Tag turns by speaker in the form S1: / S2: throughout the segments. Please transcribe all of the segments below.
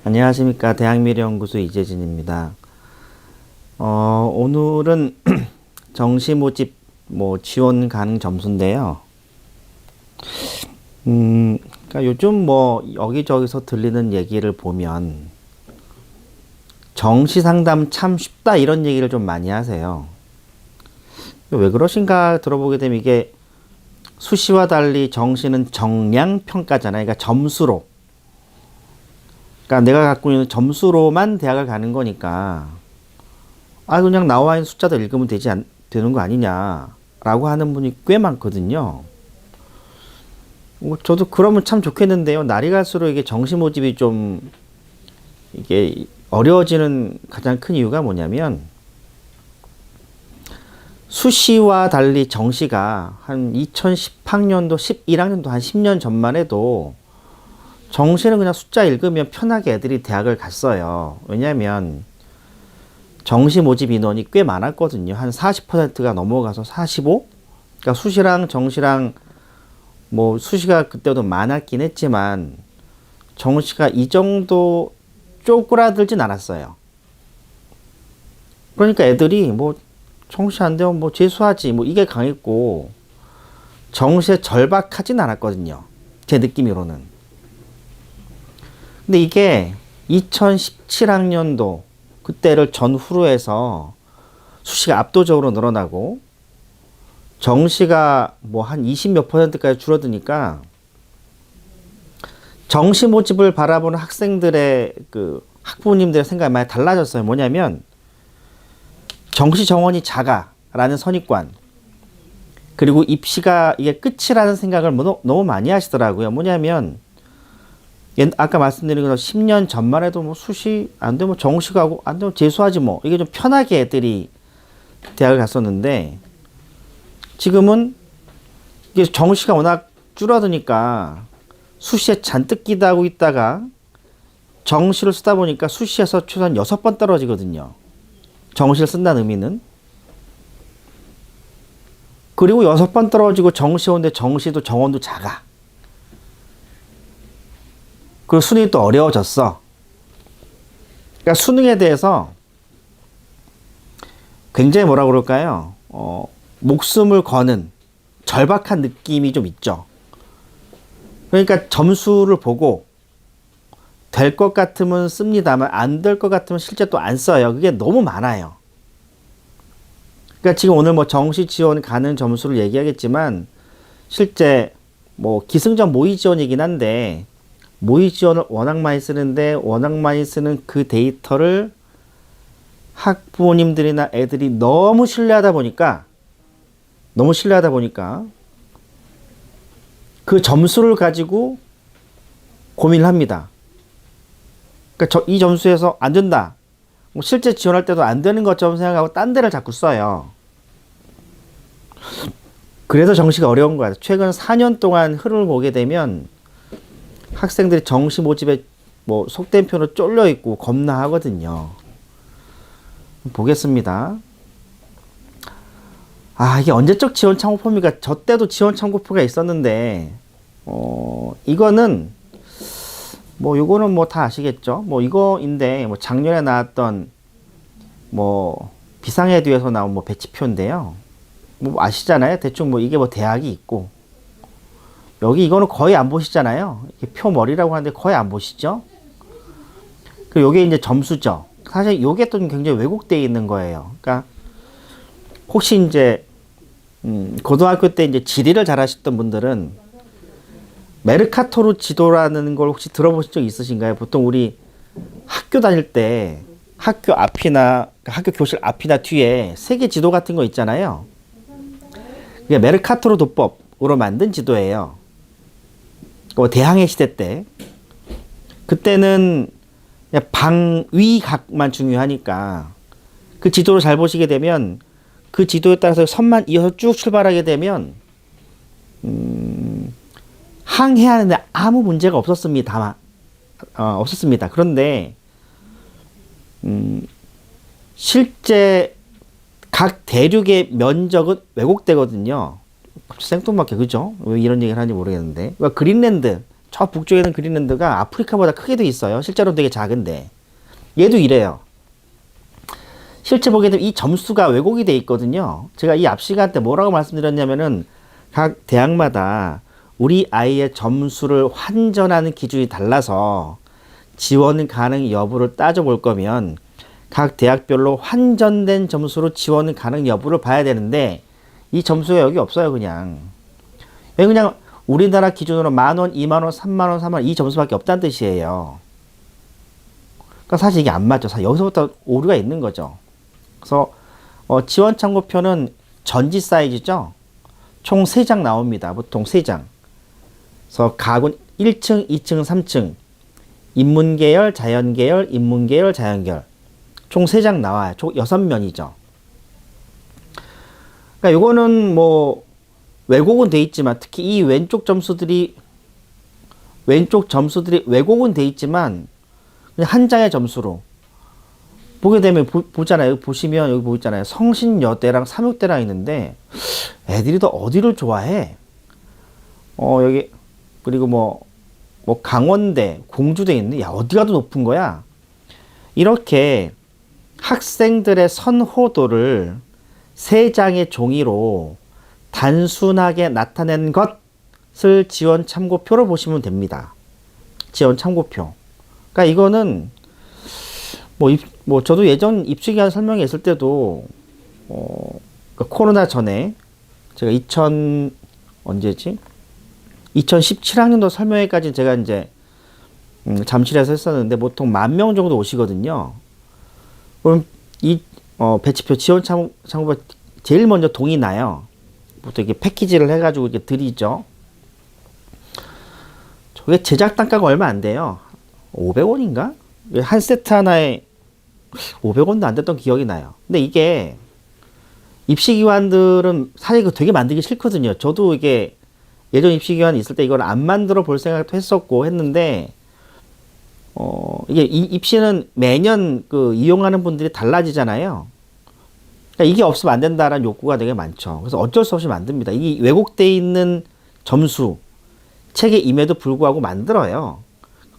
S1: 안녕하십니까. 대학미래연구소 이재진입니다. 오늘은 정시 모집 지원 가능 점수인데요. 그러니까 요즘 여기저기서 들리는 얘기를 보면 정시 상담 참 쉽다 이런 얘기를 좀 많이 하세요. 왜 그러신가 들어보게 되면 이게 수시와 달리 정시는 정량 평가잖아요. 그러니까 점수로. 그러니까 내가 갖고 있는 점수로만 대학을 가는 거니까 그냥 나와 있는 숫자도 읽으면 되는 거 아니냐라고 하는 분이 꽤 많거든요. 저도 그러면 참 좋겠는데요. 날이 갈수록 이게 정시 모집이 좀 이게 어려워지는 가장 큰 이유가 뭐냐면 수시와 달리 정시가 한 2010학년도, 11학년도 한 10년 전만 해도 정시는 그냥 숫자 읽으면 편하게 애들이 대학을 갔어요. 왜냐면 정시 모집 인원이 꽤 많았거든요. 한 40%가 넘어가서 45? 그러니까 수시랑 정시랑 수시가 그때도 많았긴 했지만 정시가 이 정도 쪼그라들진 않았어요. 그러니까 애들이 정시 안 되면 재수하지 이게 강했고 정시에 절박하진 않았거든요. 제 느낌으로는. 근데 이게 2017학년도 그때를 전후로 해서 수시가 압도적으로 늘어나고 정시가 한 20 몇 %까지 줄어드니까 정시 모집을 바라보는 학생들의 학부모님들의 생각이 많이 달라졌어요. 뭐냐면 정시 정원이 작아라는 선입관, 그리고 입시가 이게 끝이라는 생각을 너무 많이 하시더라고요. 뭐냐면 아까 말씀드린 것처럼 10년 전만 해도 수시 안 되면 정시 가고 안 되면 재수하지 이게 좀 편하게 애들이 대학을 갔었는데 지금은 이게 정시가 워낙 줄어드니까 수시에 잔뜩 기대하고 있다가 정시를 쓰다 보니까 수시에서 최소한 6번 떨어지거든요. 정시를 쓴다는 의미는. 그리고 6번 떨어지고 정시 오는데 정시도 정원도 작아. 그리고 수능이 또 어려워졌어. 그러니까 수능에 대해서 굉장히 뭐라고 그럴까요? 목숨을 거는 절박한 느낌이 좀 있죠. 그러니까 점수를 보고 될 것 같으면 씁니다만 안 될 것 같으면 실제 또 안 써요. 그게 너무 많아요. 그러니까 지금 오늘 정시 지원 가는 점수를 얘기하겠지만 실제 기승전 모의 지원이긴 한데 모의 지원을 워낙 많이 쓰는데 워낙 많이 쓰는 그 데이터를 학부모님들이나 애들이 너무 신뢰하다 보니까 그 점수를 가지고 고민을 합니다. 그러니까 이 점수에서 안 된다. 실제 지원할 때도 안 되는 것처럼 생각하고 딴 데를 자꾸 써요. 그래서 정시가 어려운 거야. 최근 4년 동안 흐름을 보게 되면 학생들이 정시 모집에 속된 표로 쫄려 있고 겁나 하거든요. 보겠습니다. 이게 언제적 지원 참고표입니까? 저 때도 지원 참고표가 있었는데 이거는 요거는 다 아시겠죠? 이거인데 작년에 나왔던 비상에듀에서 나온 배치표인데요. 아시잖아요. 대충 이게 대학이 있고 여기 이거는 거의 안 보시잖아요. 이게 표 머리라고 하는데 거의 안 보시죠? 그리고 요게 이제 점수죠. 사실 요게 또 굉장히 왜곡되어 있는 거예요. 그러니까 혹시 이제 고등학교 때 이제 지리를 잘 하셨던 분들은 메르카토르 지도라는 걸 혹시 들어보신 적 있으신가요? 보통 우리 학교 다닐 때 학교 앞이나 학교 교실 앞이나 뒤에 세계 지도 같은 거 있잖아요. 그게 메르카토르 도법으로 만든 지도예요. 대항해 시대 때 그때는 그냥 방위각만 중요하니까 그 지도를 잘 보시게 되면 그 지도에 따라서 선만 이어서 쭉 출발하게 되면 항해하는데 아무 문제가 없었습니다. 없었습니다. 그런데 실제 각 대륙의 면적은 왜곡되거든요. 생뚱맞게 그죠? 왜 이런 얘기를 하는지 모르겠는데 그린랜드 저 북쪽에는 그린란드가 아프리카보다 크게 돼 있어요. 실제로 되게 작은데. 얘도 이래요. 실제 보게 되면 이 점수가 왜곡이 돼 있거든요. 제가 이 앞 시간 때 뭐라고 말씀드렸냐면은 각 대학마다 우리 아이의 점수를 환전하는 기준이 달라서 지원 가능 여부를 따져볼 거면 각 대학별로 환전된 점수로 지원 가능 여부를 봐야 되는데 이 점수가 여기 없어요. 그냥 여기 그냥 우리나라 기준으로 10,000원, 20,000원, 30,000원, 40,000원 이 점수밖에 없다는 뜻이에요. 그러니까 사실 이게 안 맞죠. 사실 여기서부터 오류가 있는 거죠. 그래서 지원 참고표는 전지 사이즈죠. 총 3장 나옵니다. 보통 3장. 그래서 가군 1층, 2층, 3층 인문계열, 자연계열, 인문계열, 자연계열 총 3장 나와요. 총 6면이죠. 그러니까 요거는 뭐 왜곡은 돼 있지만 특히 이 왼쪽 점수들이 왜곡은 돼 있지만 그냥 한 장의 점수로 보게 되면 보잖아요. 여기 보시면 여기 보이잖아요. 성신여대랑 삼육대랑 있는데 애들이 더 어디를 좋아해? 여기 그리고 뭐 강원대, 공주대 있네. 야 어디가 더 높은 거야? 이렇게 학생들의 선호도를 3장의 종이로 단순하게 나타낸 것을 지원 참고표로 보시면 됩니다. 지원 참고표. 그러니까 이거는 저도 예전 입시기한 설명회 있을 때도 그러니까 코로나 전에 제가 언제지? 2017학년도 설명회까지 제가 이제 잠실에서 했었는데 보통 10,000명 정도 오시거든요. 그럼 이 배치표 지원 참고가 제일 먼저 동이 나요. 보통 이렇게 패키지를 해가지고 이렇게 드리죠. 저게 제작 단가가 얼마 안 돼요. 500원인가? 한 세트 하나에 500원도 안 됐던 기억이 나요. 근데 이게 입시기관들은 사실 이거 되게 만들기 싫거든요. 저도 이게 예전 입시기관 있을 때 이걸 안 만들어 볼 생각도 했었고 했는데 이게 입시는 매년 그 이용하는 분들이 달라지잖아요. 그러니까 이게 없으면 안 된다라는 욕구가 되게 많죠. 그래서 어쩔 수 없이 만듭니다. 이 왜곡되어 있는 점수 책에 임에도 불구하고 만들어요.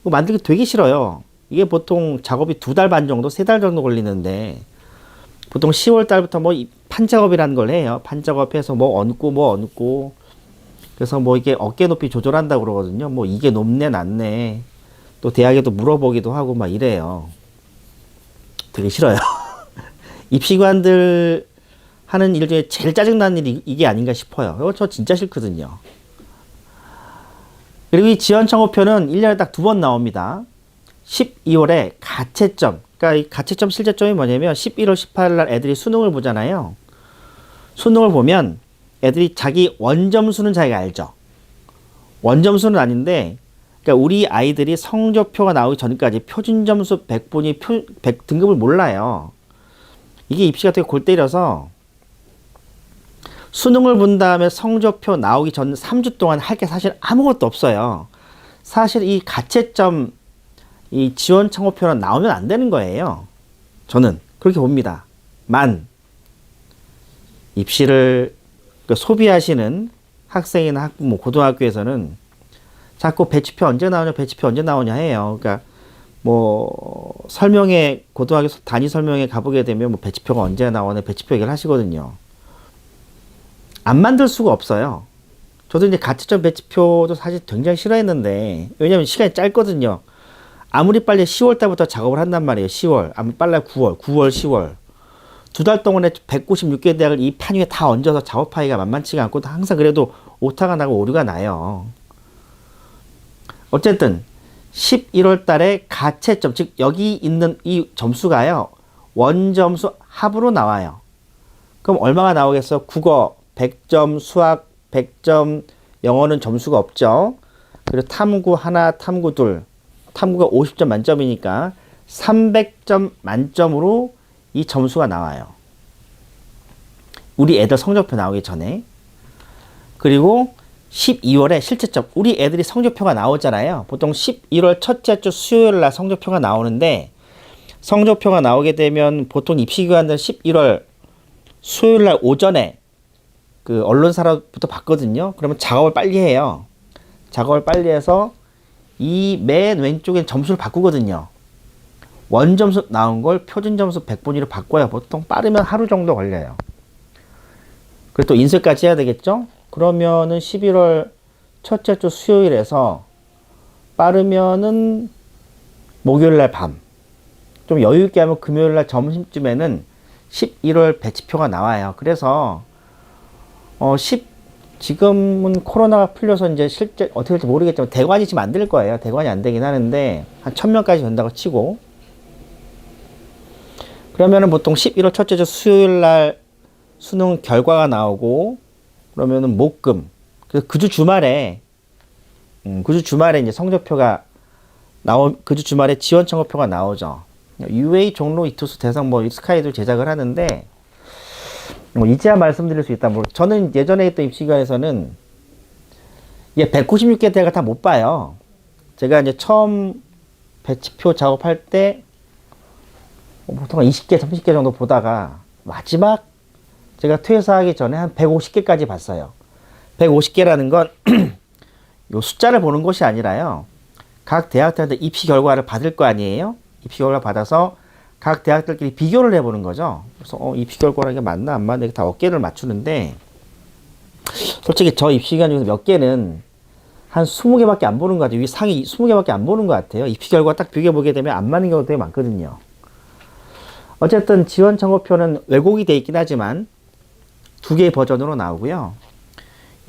S1: 만들기 되게 싫어요. 이게 보통 작업이 2달 반 정도, 3달 정도 걸리는데 보통 10월 달부터 뭐 판작업이라는 걸 해요. 판작업해서 뭐 얹고 그래서 뭐 이게 어깨 높이 조절한다고 그러거든요. 뭐 이게 높네 낮네 또 대학에도 물어보기도 하고 막 이래요. 되게 싫어요. 입시관들 하는 일 중에 제일 짜증나는 일이 이게 아닌가 싶어요. 이거 저 진짜 싫거든요. 그리고 이 지원 청구표는 1년에 딱 2번 나옵니다. 12월에 가채점. 그러니까 이 가채점 실제점이 뭐냐면 11월 18일 날 애들이 수능을 보잖아요. 수능을 보면 애들이 자기 원점수는 자기가 알죠. 원점수는 아닌데 그러니까 우리 아이들이 성적표가 나오기 전까지 표준점수 100분이 100등급을 몰라요. 이게 입시가 되게 골 때려서 수능을 본 다음에 성적표 나오기 전 3주 동안 할 게 사실 아무것도 없어요. 사실 이 가채점 이 지원 청구표는 나오면 안 되는 거예요. 저는 그렇게 봅니다. 입시를 소비하시는 학생이나 학부모, 고등학교에서는 자꾸 배치표 언제 나오냐 해요. 그러니까 뭐 설명회 고등학교 단위 설명회 가보게 되면 뭐 배치표가 언제 나오네 배치표 얘기를 하시거든요. 안 만들 수가 없어요. 저도 이제 가채점 배치표도 사실 굉장히 싫어했는데 왜냐면 시간이 짧거든요. 아무리 빨리 10월 달부터 작업을 한단 말이에요. 10월, 아무리 빨리 9월, 10월. 2달 동안에 196개 대학을 이 판 위에 다 얹어서 작업하기가 만만치가 않고 항상 그래도 오타가 나고 오류가 나요. 어쨌든 11월 달에 가채점, 즉 여기 있는 이 점수가요. 원점수 합으로 나와요. 그럼 얼마가 나오겠어? 국어 100점, 수학 100점, 영어는 점수가 없죠. 그리고 탐구 하나, 탐구 둘. 탐구가 50점 만점이니까 300점 만점으로 이 점수가 나와요. 우리 애들 성적표 나오기 전에. 그리고 12월에 실제점. 우리 애들이 성적표가 나오잖아요. 보통 11월 첫째 주 수요일 날 성적표가 나오는데 성적표가 나오게 되면 보통 입시기관들 11월 수요일 날 오전에 그 언론사로부터 받거든요. 그러면 작업을 빨리 해요. 작업을 빨리 해서 이 맨 왼쪽엔 점수를 바꾸거든요. 원점수 나온 걸 표준점수 100분위로 바꿔야 보통 빠르면 하루 정도 걸려요. 그리고 또 인쇄까지 해야 되겠죠? 그러면은 11월 첫째 주 수요일에서 빠르면은 목요일 날 밤. 좀 여유 있게 하면 금요일 날 점심쯤에는 11월 배치표가 나와요. 그래서 지금은 코로나가 풀려서 이제 실제 어떻게 될지 모르겠지만 대관이 지금 안 될 거예요. 대관이 안 되긴 하는데 한 1000명까지 된다고 치고, 그러면은 보통 11월 첫째 주 수요일 날 수능 결과가 나오고, 그러면은 목금 그 주 주말에 이제 성적표가 그 주 주말에 지원 청구표가 나오죠. UA 종로 이투수 대상 뭐 스카이도 제작을 하는데, 뭐 이제야 말씀드릴 수 있다. 뭐 저는 예전에 했던 입시관에서는 196개 대학을 다 못 봐요. 제가 이제 처음 배치표 작업할 때 보통 20개, 30개 정도 보다가 마지막 제가 퇴사하기 전에 한 150개까지 봤어요. 150개라는 건 요 숫자를 보는 것이 아니라요. 각 대학들한테 입시 결과를 받을 거 아니에요? 입시 결과 받아서 각 대학들끼리 비교를 해보는 거죠. 그래서 입시 결과라는 게 맞나 안 맞나 다 어깨를 맞추는데, 솔직히 저 입시기관 중에서 몇 개는 한 20개밖에 안 보는 것 같아요. 이 상위 20개밖에 안 보는 것 같아요. 입시 결과 딱 비교해보게 되면 안 맞는 경우도 되게 많거든요. 어쨌든 지원 청구표는 왜곡이 돼 있긴 하지만 2개의 버전으로 나오고요.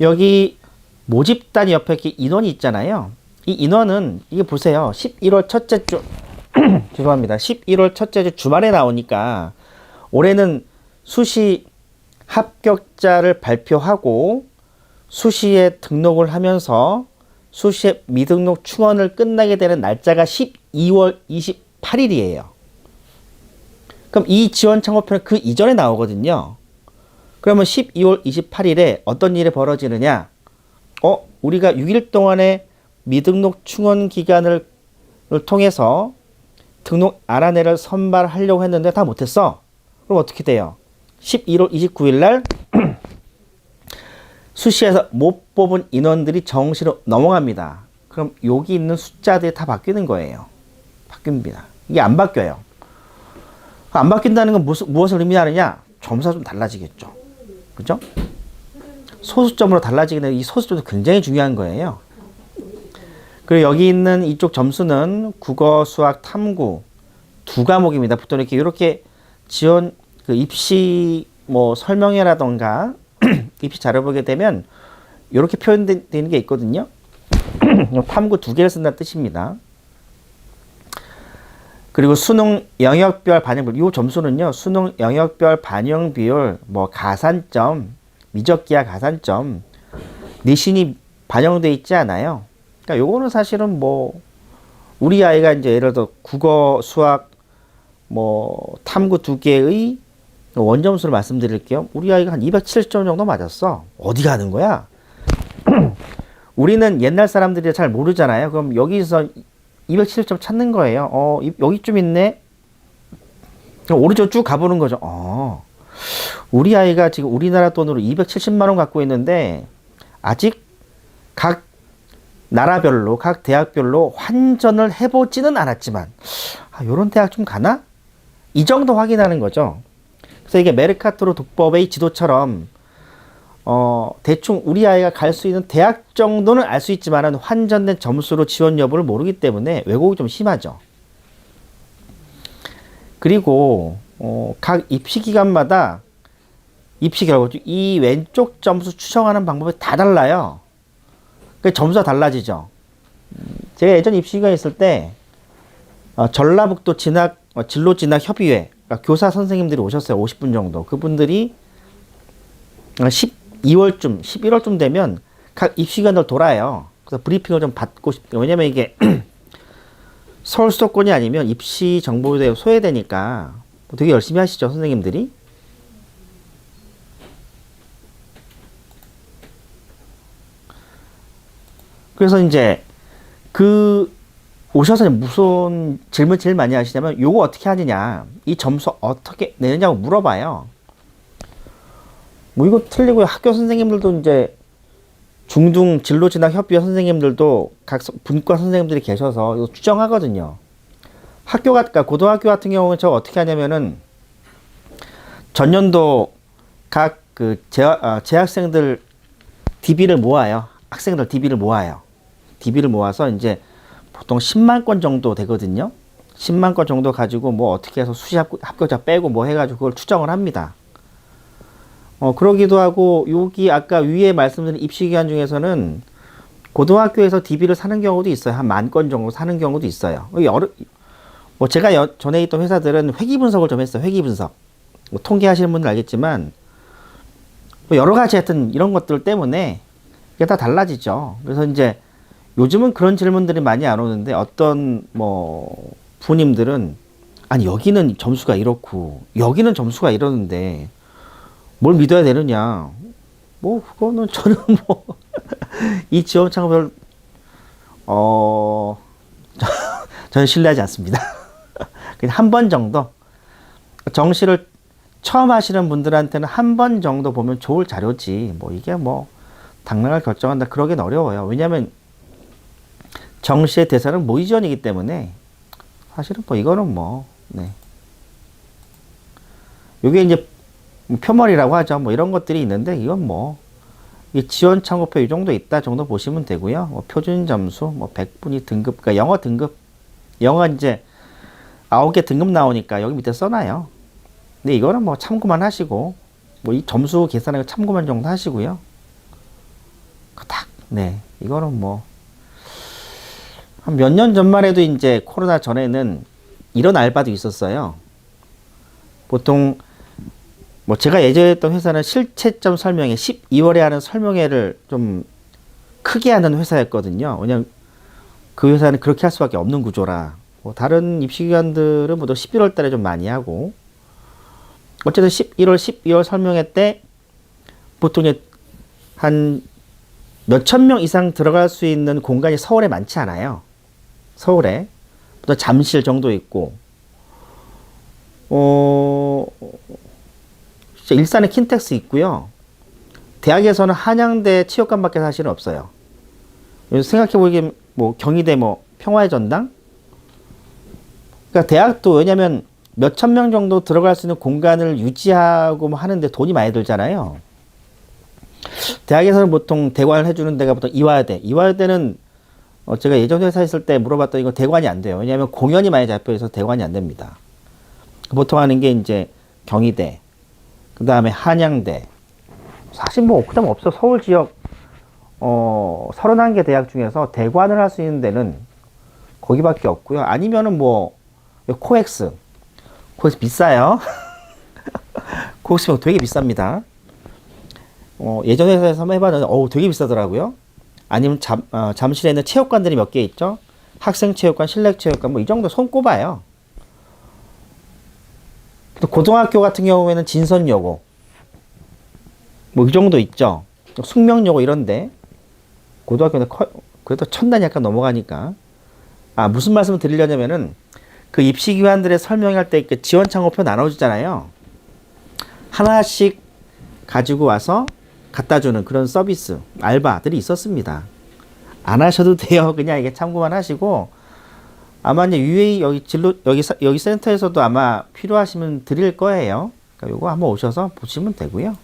S1: 여기 모집단 옆에 이렇게 인원이 있잖아요. 이 인원은 이게 보세요. 11월 첫째 주 죄송합니다. 11월 첫째 주 주말에 나오니까 올해는 수시 합격자를 발표하고 수시에 등록을 하면서 수시에 미등록 충원을 끝나게 되는 날짜가 12월 28일이에요. 그럼 이 지원 청구표는 그 이전에 나오거든요. 그러면 12월 28일에 어떤 일이 벌어지느냐? 우리가 6일 동안의 미등록 충원 기간을 통해서 등록 알아내를 선발하려고 했는데 다 못했어. 그럼 어떻게 돼요? 11월 29일 날 수시에서 못 뽑은 인원들이 정시로 넘어갑니다. 그럼 여기 있는 숫자들이 다 바뀌는 거예요. 바뀝니다. 이게 안 바뀌어요. 안 바뀐다는 건 무엇을 의미하느냐? 점수가 좀 달라지겠죠. 그죠? 소수점으로 달라지는 이 소수점도 굉장히 중요한 거예요. 그리고 여기 있는 이쪽 점수는 국어, 수학, 탐구 2과목입니다. 보통 이렇게 지원 입시 뭐 설명회라던가 입시 자료 보게 되면 이렇게 표현되는 게 있거든요. 탐구 2개를 쓴다는 뜻입니다. 그리고 수능 영역별 반영 비율, 이 점수는요, 수능 영역별 반영 비율, 뭐 가산점, 미적기하 가산점, 내신이 반영돼 있지 않아요. 그러니까 요거는 사실은 뭐 우리 아이가 이제 예를 들어 국어, 수학, 뭐 탐구 2개의 원점수를 말씀드릴게요. 우리 아이가 한 270점 정도 맞았어. 어디 가는 거야? 우리는 옛날 사람들이 잘 모르잖아요. 그럼 여기서 270점 찾는 거예요. 여기쯤 있네. 오른쪽 쭉 가보는 거죠. 우리 아이가 지금 우리나라 돈으로 270만 원 갖고 있는데 아직 각 나라별로 각 대학별로 환전을 해보지는 않았지만 요런 대학 좀 가나? 이 정도 확인하는 거죠. 그래서 이게 메르카토르 독법의 지도처럼 대충 우리 아이가 갈 수 있는 대학 정도는 알 수 있지만 환전된 점수로 지원 여부를 모르기 때문에 왜곡이 좀 심하죠. 그리고 각 입시기관마다 입시 결과 이 왼쪽 점수 추정하는 방법이 다 달라요. 그 점수가 달라지죠. 제가 예전 입시기관에 있을 때 전라북도 진로 진학 협의회 그러니까 교사 선생님들이 오셨어요. 50분 정도. 그분들이 12월쯤 11월쯤 되면 각 입시기관들 돌아요. 그래서 브리핑을 좀 받고 싶어요. 왜냐면 이게 서울 수도권이 아니면 입시 정보에 소외되니까 되게 열심히 하시죠, 선생님들이. 그래서 이제 오셔서 무슨 질문 제일 많이 하시냐면 요거 어떻게 하느냐, 이 점수 어떻게 내느냐고 물어봐요. 뭐 이거 틀리고 학교 선생님들도 이제 중등 진로 진학 협의회 선생님들도 각 분과 선생님들이 계셔서 이거 추정하거든요. 그러니까 고등학교 같은 경우는 저 어떻게 하냐면은 전년도 각 재학생들 DB를 모아요. 학생들 DB를 모아요. DB를 모아서 이제 보통 10만 건 정도 되거든요. 10만 건 정도 가지고 뭐 어떻게 해서 수시 합격자 빼고 뭐 해가지고 그걸 추정을 합니다. 그러기도 하고, 여기 아까 위에 말씀드린 입시기관 중에서는 고등학교에서 DB를 사는 경우도 있어요. 한 10,000건 정도 사는 경우도 있어요. 뭐 제가 전에 있던 회사들은 회기 분석을 좀 했어요. 회기 분석. 뭐 통계하시는 분들 알겠지만, 뭐 여러 가지 하여튼 이런 것들 때문에 이게 다 달라지죠. 그래서 이제 요즘은 그런 질문들이 많이 안 오는데, 어떤 뭐 부모님들은 아니 여기는 점수가 이렇고 여기는 점수가 이러는데 뭘 믿어야 되느냐. 뭐 그거는 저는 뭐 이 지원 창구별 저는 신뢰하지 않습니다. 그냥 한 번 정도 정시를 처음 하시는 분들한테는 한 번 정도 보면 좋을 자료지. 뭐 이게 뭐 당락을 결정한다 그러긴 어려워요. 왜냐하면 정시의 대상은 모의지원이기 때문에 사실은 뭐 이거는 뭐 네. 이게 이제 표멀이라고 하죠. 뭐 이런 것들이 있는데 이건 뭐 이 지원 창구표 이 정도 있다 정도 보시면 되고요. 뭐 표준 점수 뭐 100분위 등급, 그러니까 영어 등급, 영어 이제 9개 등급 나오니까 여기 밑에 써놔요. 근데 이거는 뭐 참고만 하시고 뭐 이 점수 계산하고 참고만 정도 하시고요. 딱 네, 이거는 뭐 한 몇 년 전만 해도 이제 코로나 전에는 이런 알바도 있었어요. 보통 뭐 제가 예전에 했던 회사는 실채점 설명회 12월에 하는 설명회를 좀 크게 하는 회사였거든요. 왜냐면 그 회사는 그렇게 할 수밖에 없는 구조라. 뭐 다른 입시기관들은 모두 11월 달에 좀 많이 하고, 어쨌든 11월, 12월 설명회 때 보통 한 몇천 명 이상 들어갈 수 있는 공간이 서울에 많지 않아요. 서울에. 보통 잠실 정도 있고, 일산에 킨텍스 있고요. 대학에서는 한양대 체육관밖에 사실은 없어요. 생각해보기에 뭐 경희대 뭐 평화의 전당? 그러니까 대학도 왜냐면 몇천 명 정도 들어갈 수 있는 공간을 유지하고 뭐 하는데 돈이 많이 들잖아요. 대학에서는 보통 대관을 해주는 데가 보통 이화여대. 이화여대는 제가 예전 회사 있을 때 물어봤더니 이거 대관이 안 돼요. 왜냐하면 공연이 많이 잡혀 있어서 대관이 안 됩니다. 보통 하는 게 이제 경희대, 그 다음에 한양대. 사실 뭐 그다음 없어. 서울 지역 31개 대학 중에서 대관을 할 수 있는 데는 거기밖에 없고요. 아니면은 뭐 코엑스 비싸요. 코엑스 되게 비쌉니다. 예전 회사에서 한번 해봤는데 되게 비싸더라고요. 아니면 잠실에 있는 체육관들이 몇 개 있죠. 학생체육관, 실내체육관 뭐 이 정도 손꼽아요. 또 고등학교 같은 경우에는 진선여고 뭐 이 정도 있죠. 숙명여고 이런데 고등학교는 그래도 1,000단 약간 넘어가니까. 무슨 말씀을 드리려냐면은 그 입시기관들의 설명할 때 그 지원 창구표 나눠주잖아요. 하나씩 가지고 와서 갖다 주는 그런 서비스 알바들이 있었습니다. 안 하셔도 돼요. 그냥 이게 참고만 하시고, 아마 이제 UA 여기 센터에서도 아마 필요하시면 드릴 거예요. 그러니까 요거 한번 오셔서 보시면 되고요.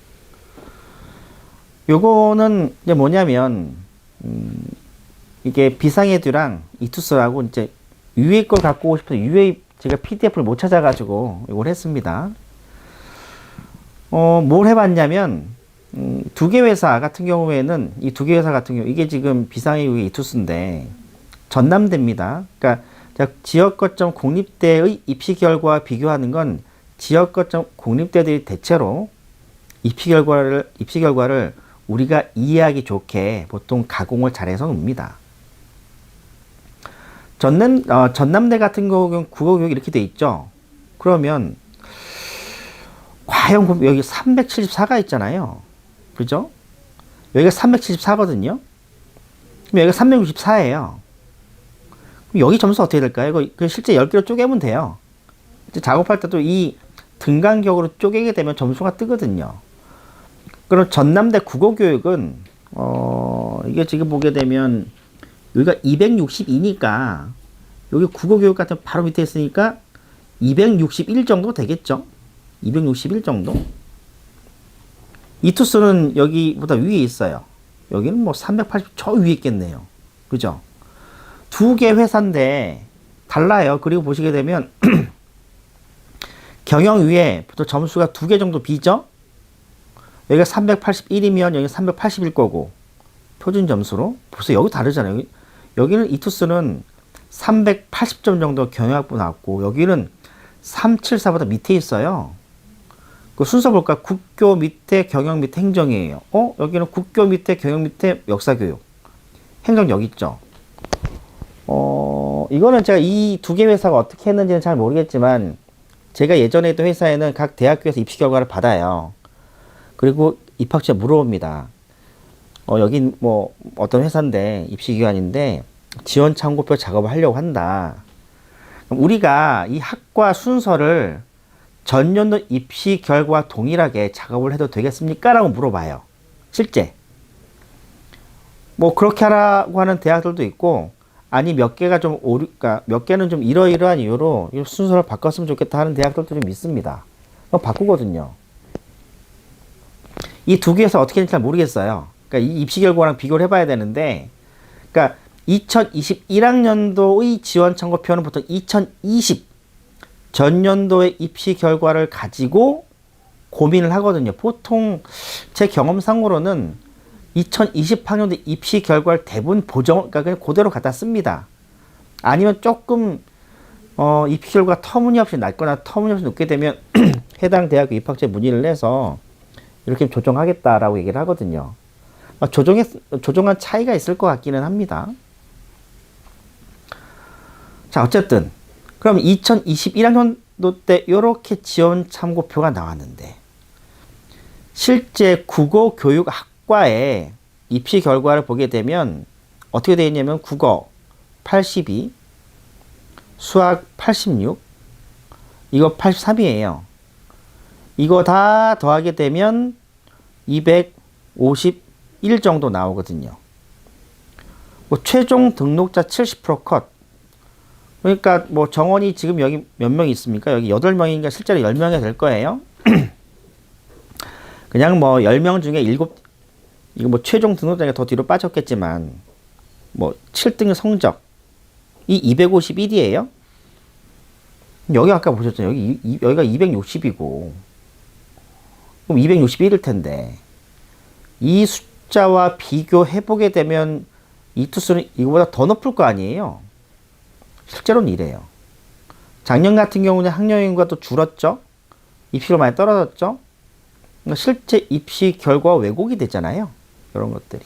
S1: 요거는 이제 뭐냐면 이게 비상에듀랑 이투스라고 이제 UA 걸 갖고 오고 싶어서 UA 제가 PDF를 못 찾아가지고 이걸 했습니다. 뭘 해봤냐면 두 개 회사 같은 경우에는 이 두 개 회사 같은 경우 이게 지금 비상의 이투스인데 전남대입니다. 그러니까 지역 거점 공립대의 입시 결과와 비교하는 건 지역 거점 공립대들이 대체로 입시 결과를 우리가 이해하기 좋게 보통 가공을 잘해서 놉니다. 전남대 같은 경우는 국어교육 이렇게 돼 있죠. 그러면 과연 여기 374가 있잖아요. 그죠? 여기가 374거든요. 그럼 여기가 364예요. 그럼 여기 점수 어떻게 될까요? 이거 실제 10개로 쪼개면 돼요. 이제 작업할 때도 이 등간격으로 쪼개게 되면 점수가 뜨거든요. 그럼 전남대 국어교육은 이게 지금 보게 되면 여기가 262니까 여기 국어교육 같은 바로 밑에 있으니까 261 정도 되겠죠. 261 정도. 이 투수는 여기보다 위에 있어요. 여기는 뭐 380 저 위에 있겠네요. 그죠? 두 개 회사인데 달라요. 그리고 보시게 되면 경영 위에 또 점수가 두 개 정도 비죠? 여기가 381이면 여기 380일 거고 표준 점수로 벌써 여기 다르잖아요. 여기는 이 투수는 380점 정도 경영학부 나왔고 여기는 374보다 밑에 있어요. 그 순서 볼까? 국교 밑에 경영 밑에 행정이에요. 여기는 국교 밑에 경영 밑에 역사교육. 행정 여기 있죠. 이거는 제가 이 두 개 회사가 어떻게 했는지는 잘 모르겠지만 제가 예전에 있던 회사에는 각 대학교에서 입시 결과를 받아요. 그리고 입학처에 물어봅니다. 여긴 뭐 어떤 회사인데 입시기관인데 지원 참고표 작업을 하려고 한다. 그럼 우리가 이 학과 순서를 전년도 입시 결과와 동일하게 작업을 해도 되겠습니까? 라고 물어봐요. 실제. 뭐 그렇게 하라고 하는 대학들도 있고 아니 몇 개가 좀 그러니까 몇 개는 좀 이러이러한 이유로 이 순서를 바꿨으면 좋겠다 하는 대학들도 좀 있습니다. 그럼 바꾸거든요. 이 두 개에서 어떻게 하는지 잘 모르겠어요. 그러니까 이 입시 결과랑 비교를 해봐야 되는데, 그러니까 2021학년도의 지원 참고표는 보통 2020 전년도의 입시 결과를 가지고 고민을 하거든요. 보통 제 경험상으로는 2020학년도 입시 결과를 대부분 그러니까 그냥 그대로 갖다 씁니다. 아니면 조금 입시 결과 터무니없이 낮거나 터무니없이 높게 되면 해당 대학교 입학처에 문의를 해서 이렇게 조정하겠다라고 얘기를 하거든요. 조정한 차이가 있을 것 같기는 합니다. 자, 어쨌든 그럼 2021학년도 때 이렇게 지원 참고표가 나왔는데 실제 국어교육학과의 입시 결과를 보게 되면 어떻게 되어 있냐면 국어 82, 수학 86, 이거 83이에요. 이거 다 더하게 되면 251 정도 나오거든요. 뭐 최종 등록자 70% 컷. 그러니까 뭐 정원이 지금 여기 몇 명 있습니까? 여기 8명인가 실제로 10명이 될 거예요. 그냥 뭐 10명 중에 7, 이거 뭐 최종 등록자가 더 뒤로 빠졌겠지만 뭐 7등 성적 이 251이에요. 여기 아까 보셨죠? 여기가 260이고 그럼 261일 텐데 이 숫자와 비교해보게 되면 이 투수는 이거보다 더 높을 거 아니에요. 실제로는 이래요. 작년 같은 경우는 학령 인구가 또 줄었죠. 입시로 많이 떨어졌죠. 그러니까 실제 입시 결과가 왜곡이 됐잖아요. 이런 것들이.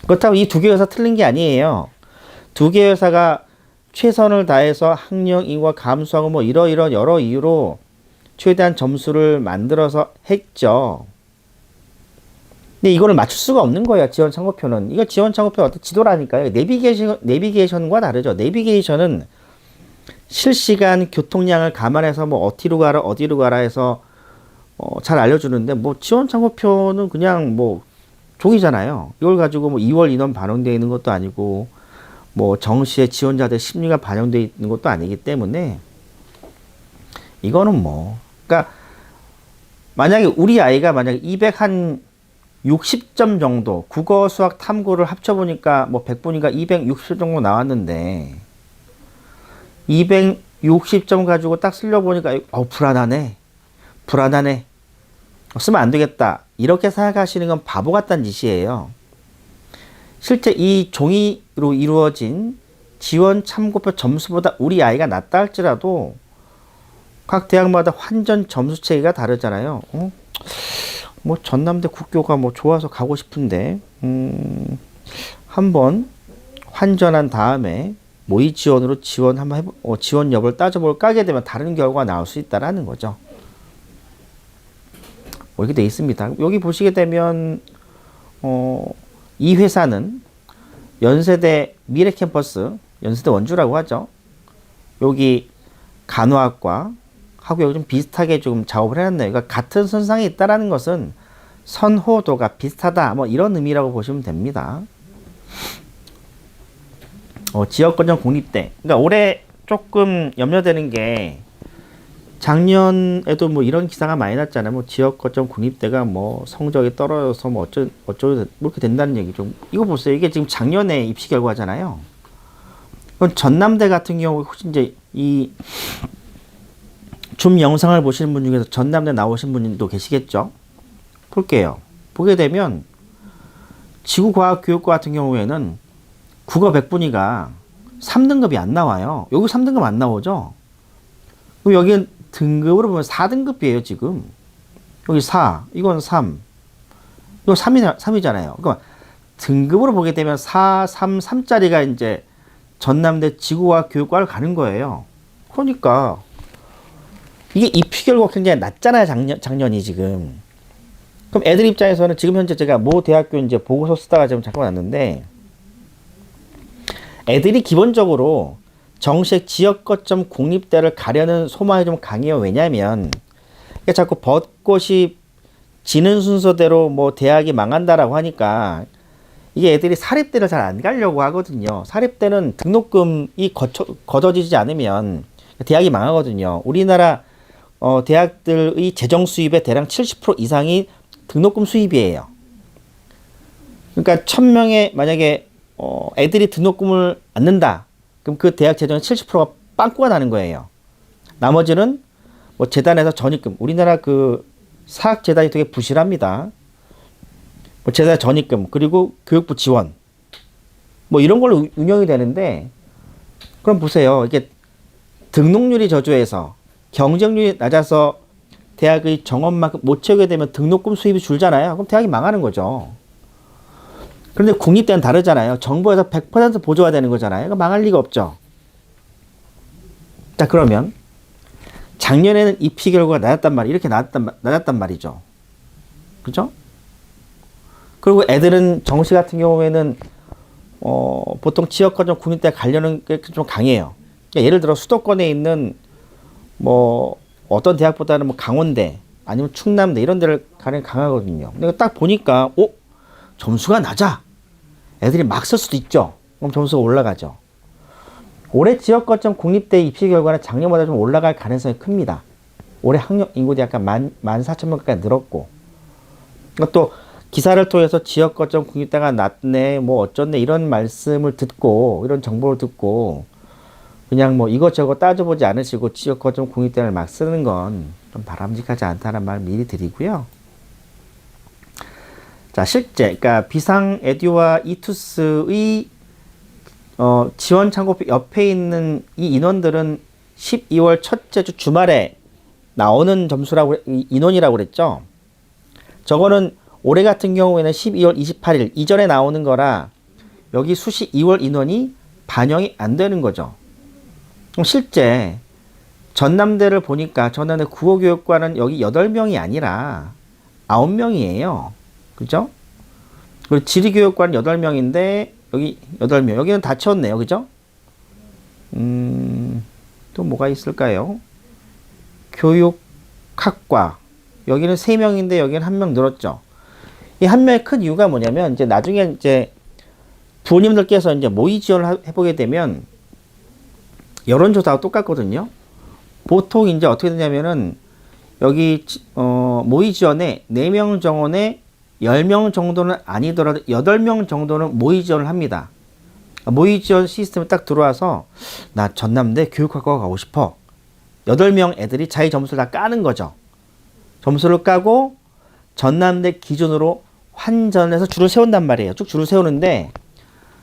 S1: 그렇다고 이 두 개 회사 틀린 게 아니에요. 두 개 회사가 최선을 다해서 학령 인구가 감소하고 뭐 이러이런 여러 이유로 최대한 점수를 만들어서 했죠. 근데 이거를 맞출 수가 없는 거예요. 지원 참고표는. 이거 지원 참고표 어떤 지도라니까요. 내비게이션과 다르죠. 내비게이션은 실시간 교통량을 감안해서 뭐 어디로 가라 해서 잘 알려주는데 뭐 지원 참고표는 그냥 뭐 종이잖아요. 이걸 가지고 뭐 2월 인원 반영되어 있는 것도 아니고 뭐 정시에 지원자들 심리가 반영되어 있는 것도 아니기 때문에 이거는 뭐 그러니까 만약에 우리 아이가 만약에 260점 정도 국어 수학 탐구를 합쳐보니까 뭐 100분이니까 260점 정도 나왔는데 260점 가지고 딱 쓰려보니까 불안하네 쓰면 안 되겠다 이렇게 생각하시는 건 바보 같다는 짓이에요. 실제 이 종이로 이루어진 지원 참고표 점수보다 우리 아이가 낮다 할지라도 각 대학마다 환전 점수 체계가 다르잖아요. 뭐 전남대 국교가 뭐 좋아서 가고 싶은데 한번 환전한 다음에 모의 지원으로 지원 한번 지원 여부를 따져볼까 하게 되면 다른 결과가 나올 수 있다라는 거죠. 이렇게 돼 있습니다. 여기 보시게 되면 이 회사는 연세대 미래캠퍼스, 연세대 원주라고 하죠. 여기 간호학과 하고 여기 좀 비슷하게 좀 작업을 해놨네요. 그러니까 같은 선상에 있다라는 것은 선호도가 비슷하다. 뭐 이런 의미라고 보시면 됩니다. 지역거점 공립대. 그러니까 올해 조금 염려되는 게 작년에도 뭐 이런 기사가 많이 났잖아요. 뭐 지역거점 공립대가 뭐 성적이 떨어져서 뭐 어쩌고 뭐 이렇게 된다는 얘기죠. 이거 보세요. 이게 지금 작년에 입시 결과잖아요. 그럼 전남대 같은 경우 혹시 이제 이 줌 영상을 보시는 분 중에서 전남대 나오신 분도 계시겠죠? 볼게요. 보게 되면 지구과학교육과 같은 경우에는 국어 100분위가 3등급이 안 나와요. 여기 3등급 안 나오죠? 그럼 여기는 등급으로 보면 4등급이에요, 지금. 여기 4, 이건 3, 이거 3이잖아요. 그러니까 등급으로 보게 되면 4, 3, 3짜리가 이제 전남대 지구과학교육과를 가는 거예요. 그러니까 이게 입시 결과가 굉장히 낮잖아요, 작년이 지금. 그럼 애들 입장에서는 지금 현재 제가 모 대학교 이제 보고서 쓰다가 지금 잠깐 왔는데, 애들이 기본적으로 정시적 지역거점 공립대를 가려는 소망이 좀 강해요. 왜냐면 자꾸 벚꽃이 지는 순서대로 뭐 대학이 망한다라고 하니까 이게 애들이 사립대를 잘 안 가려고 하거든요. 사립대는 등록금이 거둬지지 않으면 대학이 망하거든요. 우리나라 대학들의 재정 수입의 대략 70% 이상이 등록금 수입이에요. 그러니까 1000명의 만약에 애들이 등록금을 안 낸다. 그럼 그 대학 재정의 70%가 빵꾸가 나는 거예요. 나머지는 뭐 재단에서 전입금. 우리나라 그 사학재단이 되게 부실합니다. 뭐 재단 전입금 그리고 교육부 지원 뭐 이런 걸로 운영이 되는데, 그럼 보세요. 이게 등록률이 저조해서 경쟁률이 낮아서 대학의 정원만큼 못 채우게 되면 등록금 수입이 줄잖아요. 그럼 대학이 망하는 거죠. 그런데 국립대는 다르잖아요. 정부에서 100% 보조가 되는 거잖아요. 그러니까 망할 리가 없죠. 자, 그러면 작년에는 입시 결과가 이렇게 낮았단 말이죠. 그죠? 그리고 애들은 정시 같은 경우에는 보통 지역거점 국립대 가려는 게 좀 강해요. 그러니까 예를 들어 수도권에 있는 뭐 어떤 대학보다는 뭐 강원대 아니면 충남대 이런 데를 가는 게 강하거든요. 근데 딱 보니까 점수가 낮아. 애들이 막 쓸 수도 있죠. 그럼 점수가 올라가죠. 올해 지역거점 공립대 입시 결과는 작년보다 좀 올라갈 가능성이 큽니다. 올해 학력 인구도 약간 14,000명 가까이 늘었고, 또 기사를 통해서 지역거점 국립대가 낮네 뭐 어쩌네 이런 말씀을 듣고 이런 정보를 듣고 그냥 뭐 이것저것 따져보지 않으시고 지역거점 국립대를 막 쓰는 건 좀 바람직하지 않다는 말 미리 드리고요. 자, 실제 그러니까 비상 에듀와 이투스의 지원 창구표 옆에 있는 이 인원들은 12월 첫째 주 주말에 나오는 인원이라고 그랬죠. 저거는 올해 같은 경우에는 12월 28일 이전에 나오는 거라 여기 수시 2월 인원이 반영이 안 되는 거죠. 그럼 실제 전남대를 보니까 전남대 국어교육과는 여기 8명이 아니라 9명이에요. 그죠? 그리고 지리교육과는 8명인데 여기 8명. 여기는 다 채웠네요. 그죠? 또 뭐가 있을까요? 교육학과. 여기는 3명인데 여기는 1명 늘었죠. 이 1명의 큰 이유가 뭐냐면 이제 나중에 이제 부모님들께서 이제 모의 지원을 해보게 되면 여론조사와 똑같거든요. 보통 이제 어떻게 되냐면은 여기 모의 지원에 4명 정원에 10명 정도는 아니더라도 8명 정도는 모의 지원을 합니다. 모의 지원 시스템이 딱 들어와서 나 전남대 교육학과 가고 싶어. 8명 애들이 자기 점수를 다 까는 거죠. 점수를 까고 전남대 기준으로 환전해서 줄을 세운단 말이에요. 쭉 줄을 세우는데,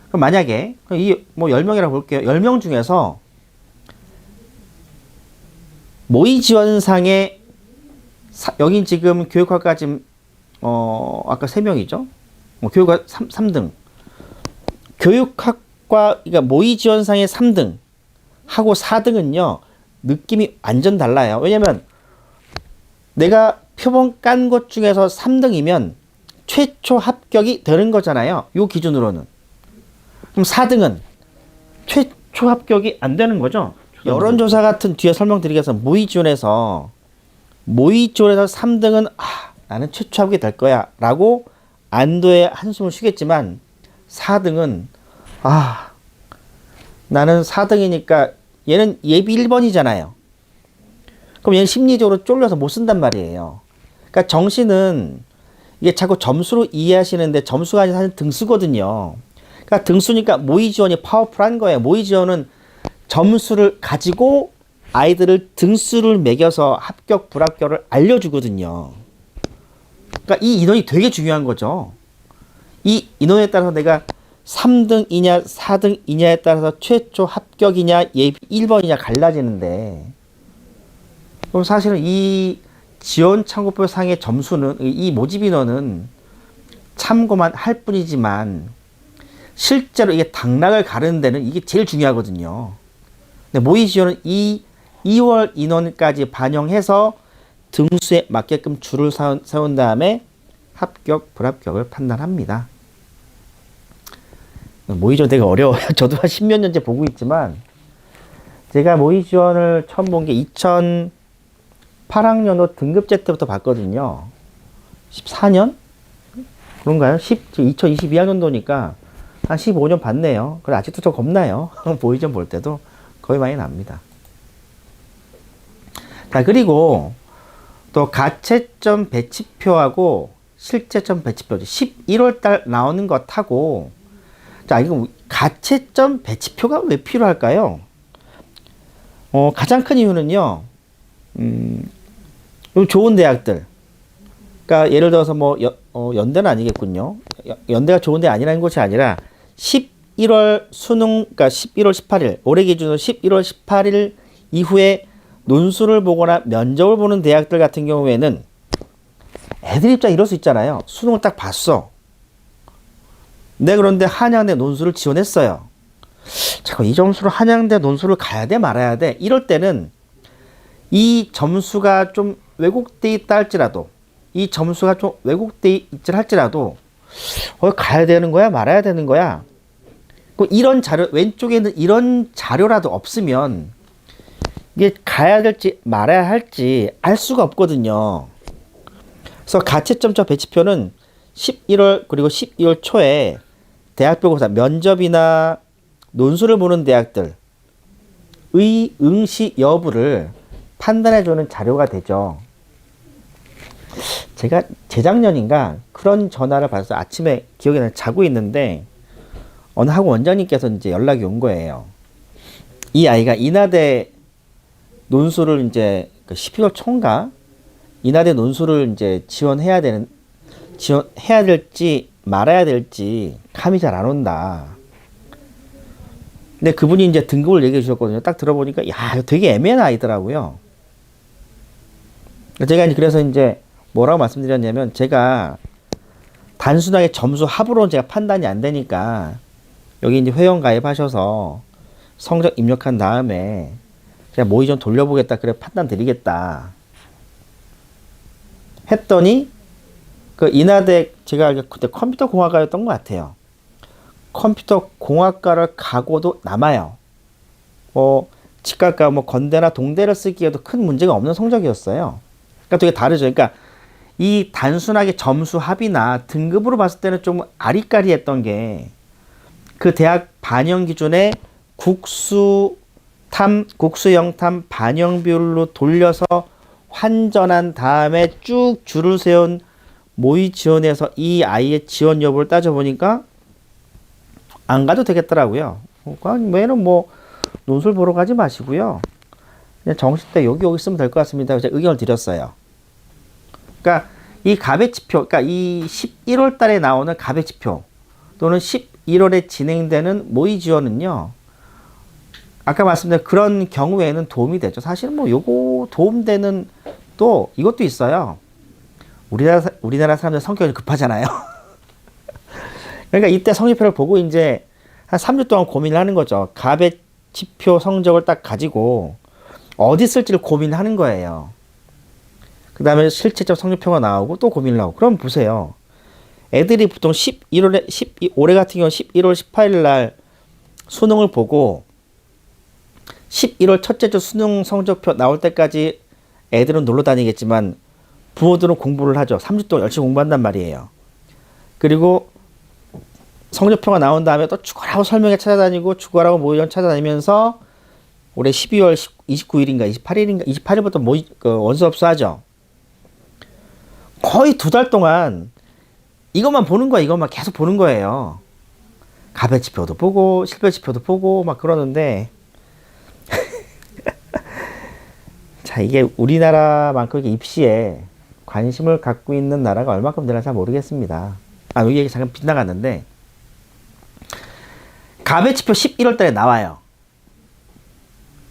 S1: 그럼 만약에 이 뭐 10명이라고 볼게요. 10명 중에서 모의 지원상에 여긴 지금 교육학과 지금 아까 3명이죠. 교육학 3등. 교육학과 그러니까 모의 지원상의 3등 하고 4등은요. 느낌이 완전 달라요. 왜냐면 내가 표본 깐 것 중에서 3등이면 최초 합격이 되는 거잖아요. 요 기준으로는. 그럼 4등은 최초 합격이 안 되는 거죠. 여론조사 같은 뒤에 설명드리겠습니다. 모의 지원에서 3등은 나는 최초 합격이 될 거야 라고 안도의 한숨을 쉬겠지만 4등은 나는 4등이니까 얘는 예비 1번이잖아요. 그럼 얘는 심리적으로 쫄려서 못 쓴단 말이에요. 그러니까 정시는 이게 자꾸 점수로 이해하시는데 점수가 아니라 사실 등수거든요. 그러니까 등수니까 모의 지원이 파워풀한 거예요. 모의 지원은 점수를 가지고 아이들을 등수를 매겨서 합격, 불합격을 알려주거든요. 그러니까 이 인원이 되게 중요한 거죠. 이 인원에 따라서 내가 3등이냐 4등이냐에 따라서 최초 합격이냐 예비 1번이냐 갈라지는데, 그럼 사실은 이 지원 창구표 상의 점수는, 이 모집 인원은 참고만 할 뿐이지만 실제로 이게 당락을 가르는 데는 이게 제일 중요하거든요. 근데 모의 지원은 이 2월 인원까지 반영해서 등수에 맞게끔 줄을 세운 다음에 합격, 불합격을 판단합니다. 모의 지원 되게 어려워요. 저도 한 10몇 년째 보고 있지만, 제가 모의 지원을 처음 본 게 2008학년도 등급제 때부터 봤거든요. 14년? 그런가요? 2022학년도니까 한 15년 봤네요. 그래, 아직도 좀 겁나요. 모의 지원 볼 때도 거의 많이 납니다. 자, 그리고 또 가채점 배치표하고 실제점 배치표 11월 달 나오는 것하고, 자, 이거 가채점 배치표가 왜 필요할까요? 가장 큰 이유는요, 좋은 대학들, 그러니까 예를 들어서 뭐 연대는 아니겠군요. 연대가 좋은 데 아니라는 것이 아니라 11월 수능, 그러니까 11월 18일, 올해 기준으로 11월 18일 이후에 논술을 보거나 면접을 보는 대학들 같은 경우에는 애들 입장 이럴 수 있잖아요. 수능을 딱 봤어. 네, 그런데 한양대 논술을 지원했어요. 잠깐, 이 점수로 한양대 논술을 가야 돼 말아야 돼? 이럴 때는 이 점수가 좀 왜곡돼 있다 할지라도, 이 점수가 좀 왜곡돼 있지 할지라도 가야 되는 거야 말아야 되는 거야? 이런 자료, 왼쪽에 있는 이런 자료라도 없으면 이게 가야 될지 말아야 할지 알 수가 없거든요. 그래서 가채점자 배치표는 11월 그리고 12월 초에 대학별고사 면접이나 논술을 보는 대학들의 응시 여부를 판단해주는 자료가 되죠. 제가 재작년인가 그런 전화를 받아서 아침에 기억이 나요. 자고 있는데 어느 학원 원장님께서 이제 연락이 온 거예요. 이 아이가 인하대 논술을 이제 12월 초인가 인하대 논술을 이제 지원해야 될지 말아야 될지 감이 잘 안 온다. 근데 그분이 이제 등급을 얘기해 주셨거든요. 딱 들어보니까 야, 되게 애매한 아이더라고요. 제가 그래서 이제 뭐라고 말씀드렸냐면, 제가 단순하게 점수 합으로는 제가 판단이 안 되니까 여기 이제 회원 가입하셔서 성적 입력한 다음에 제가 모의 좀 돌려보겠다, 그래 판단 드리겠다 했더니, 그 인하대, 제가 그때 컴퓨터 공학과였던 것 같아요. 컴퓨터 공학과를 가고도 남아요. 직학과 건대나 동대를 쓰기에도 큰 문제가 없는 성적이었어요. 그러니까 되게 다르죠. 그러니까 이 단순하게 점수 합이나 등급으로 봤을 때는 좀 아리까리했던 게, 그 대학 반영 기준에 국수 영탐 반영 비율로 돌려서 환전한 다음에 쭉 줄을 세운 모의 지원에서 이 아이의 지원 여부를 따져보니까 안 가도 되겠더라고요. 얘는 뭐 논술 보러 가지 마시고요, 그냥 정시 때 여기 있으면 될 것 같습니다. 제가 의견을 드렸어요. 그러니까 이 가배치표, 그러니까 이 11월 달에 나오는 가배치표 또는 11월에 진행되는 모의 지원은요, 아까 말씀드린 그런 경우에는 도움이 되죠. 사실은 뭐 요거 도움되는 또 이것도 있어요. 우리나라 사람들 성격이 급하잖아요. 그러니까 이때 성적표를 보고 이제 한 3주 동안 고민을 하는 거죠. 가배치표 성적을 딱 가지고 어디 쓸지를 고민하는 거예요. 그 다음에 실제적 성적표가 나오고 또 고민을 하고. 그럼 보세요. 애들이 보통 올해 같은 경우 11월 18일 날 수능을 보고 11월 첫째 주 수능 성적표 나올 때까지 애들은 놀러 다니겠지만 부모들은 공부를 하죠. 3주 동안 열심히 공부한단 말이에요. 그리고 성적표가 나온 다음에 또 죽어라고 설명회 찾아다니고 죽어라고 모의원 찾아다니면서 올해 12월 29일인가 28일인가 28일부터 원서 접수하죠. 거의 2달 동안 이것만 보는 거야. 이것만 계속 보는 거예요. 가배지표도 보고 실배지표도 보고 막 그러는데 자, 이게 우리나라만큼 입시에 관심을 갖고 있는 나라가 얼마큼 되나 잘 모르겠습니다. 여기 얘기 잠깐 빗나갔는데 가배지표 11월 달에 나와요.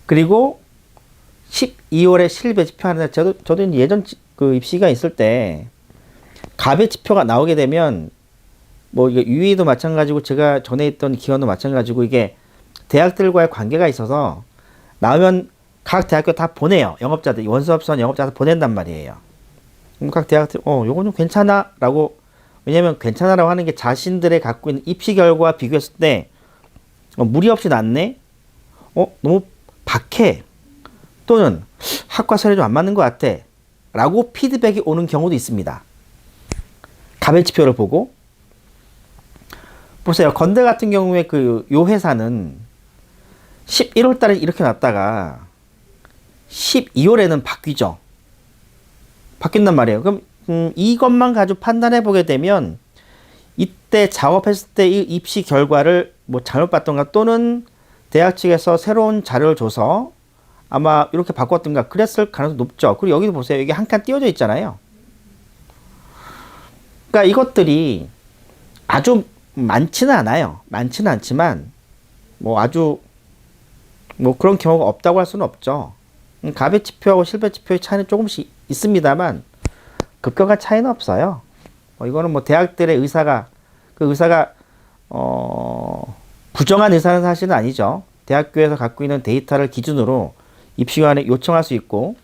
S1: 그리고 12월에 실배지표 하는데 저도 예전 그 입시가 있을 때 가배지표가 나오게 되면 뭐 이게 유의도 마찬가지고 제가 전에 있던 기관도 마찬가지고 이게 대학들과의 관계가 있어서 나오면 각 대학교 다 보내요. 영업자들 원수업선 영업자들 보낸단 말이에요. 그럼 각 대학들 요건 좀 괜찮아 라고 왜냐면 괜찮아라고 하는 게 자신들의 갖고 있는 입시 결과와 비교했을 때 무리 없이 낮네? 너무 박해. 또는 학과 설이 좀 안 맞는 것 같아. 라고 피드백이 오는 경우도 있습니다. 가배지표를 보고. 보세요. 건대 같은 경우에 요 회사는 11월 달에 이렇게 놨다가 12월에는 바뀌죠. 바뀐단 말이에요. 그럼 이것만 가지고 판단해 보게 되면 이때 작업했을 때 이 입시 결과를 뭐 잘못 봤던가 또는 대학 측에서 새로운 자료를 줘서 아마 이렇게 바꿨던가 그랬을 가능성이 높죠. 그리고 여기도 보세요. 여기 한 칸 띄워져 있잖아요. 그러니까 이것들이 아주 많지는 않아요. 많지는 않지만 뭐 아주 뭐 그런 경우가 없다고 할 수는 없죠. 가배지표하고 실배지표의 차이는 조금씩 있습니다만 급격한 차이는 없어요. 이거는 뭐 대학들의 의사가 부정한 의사는 사실은 아니죠. 대학교에서 갖고 있는 데이터를 기준으로 입시기관에 요청할 수 있고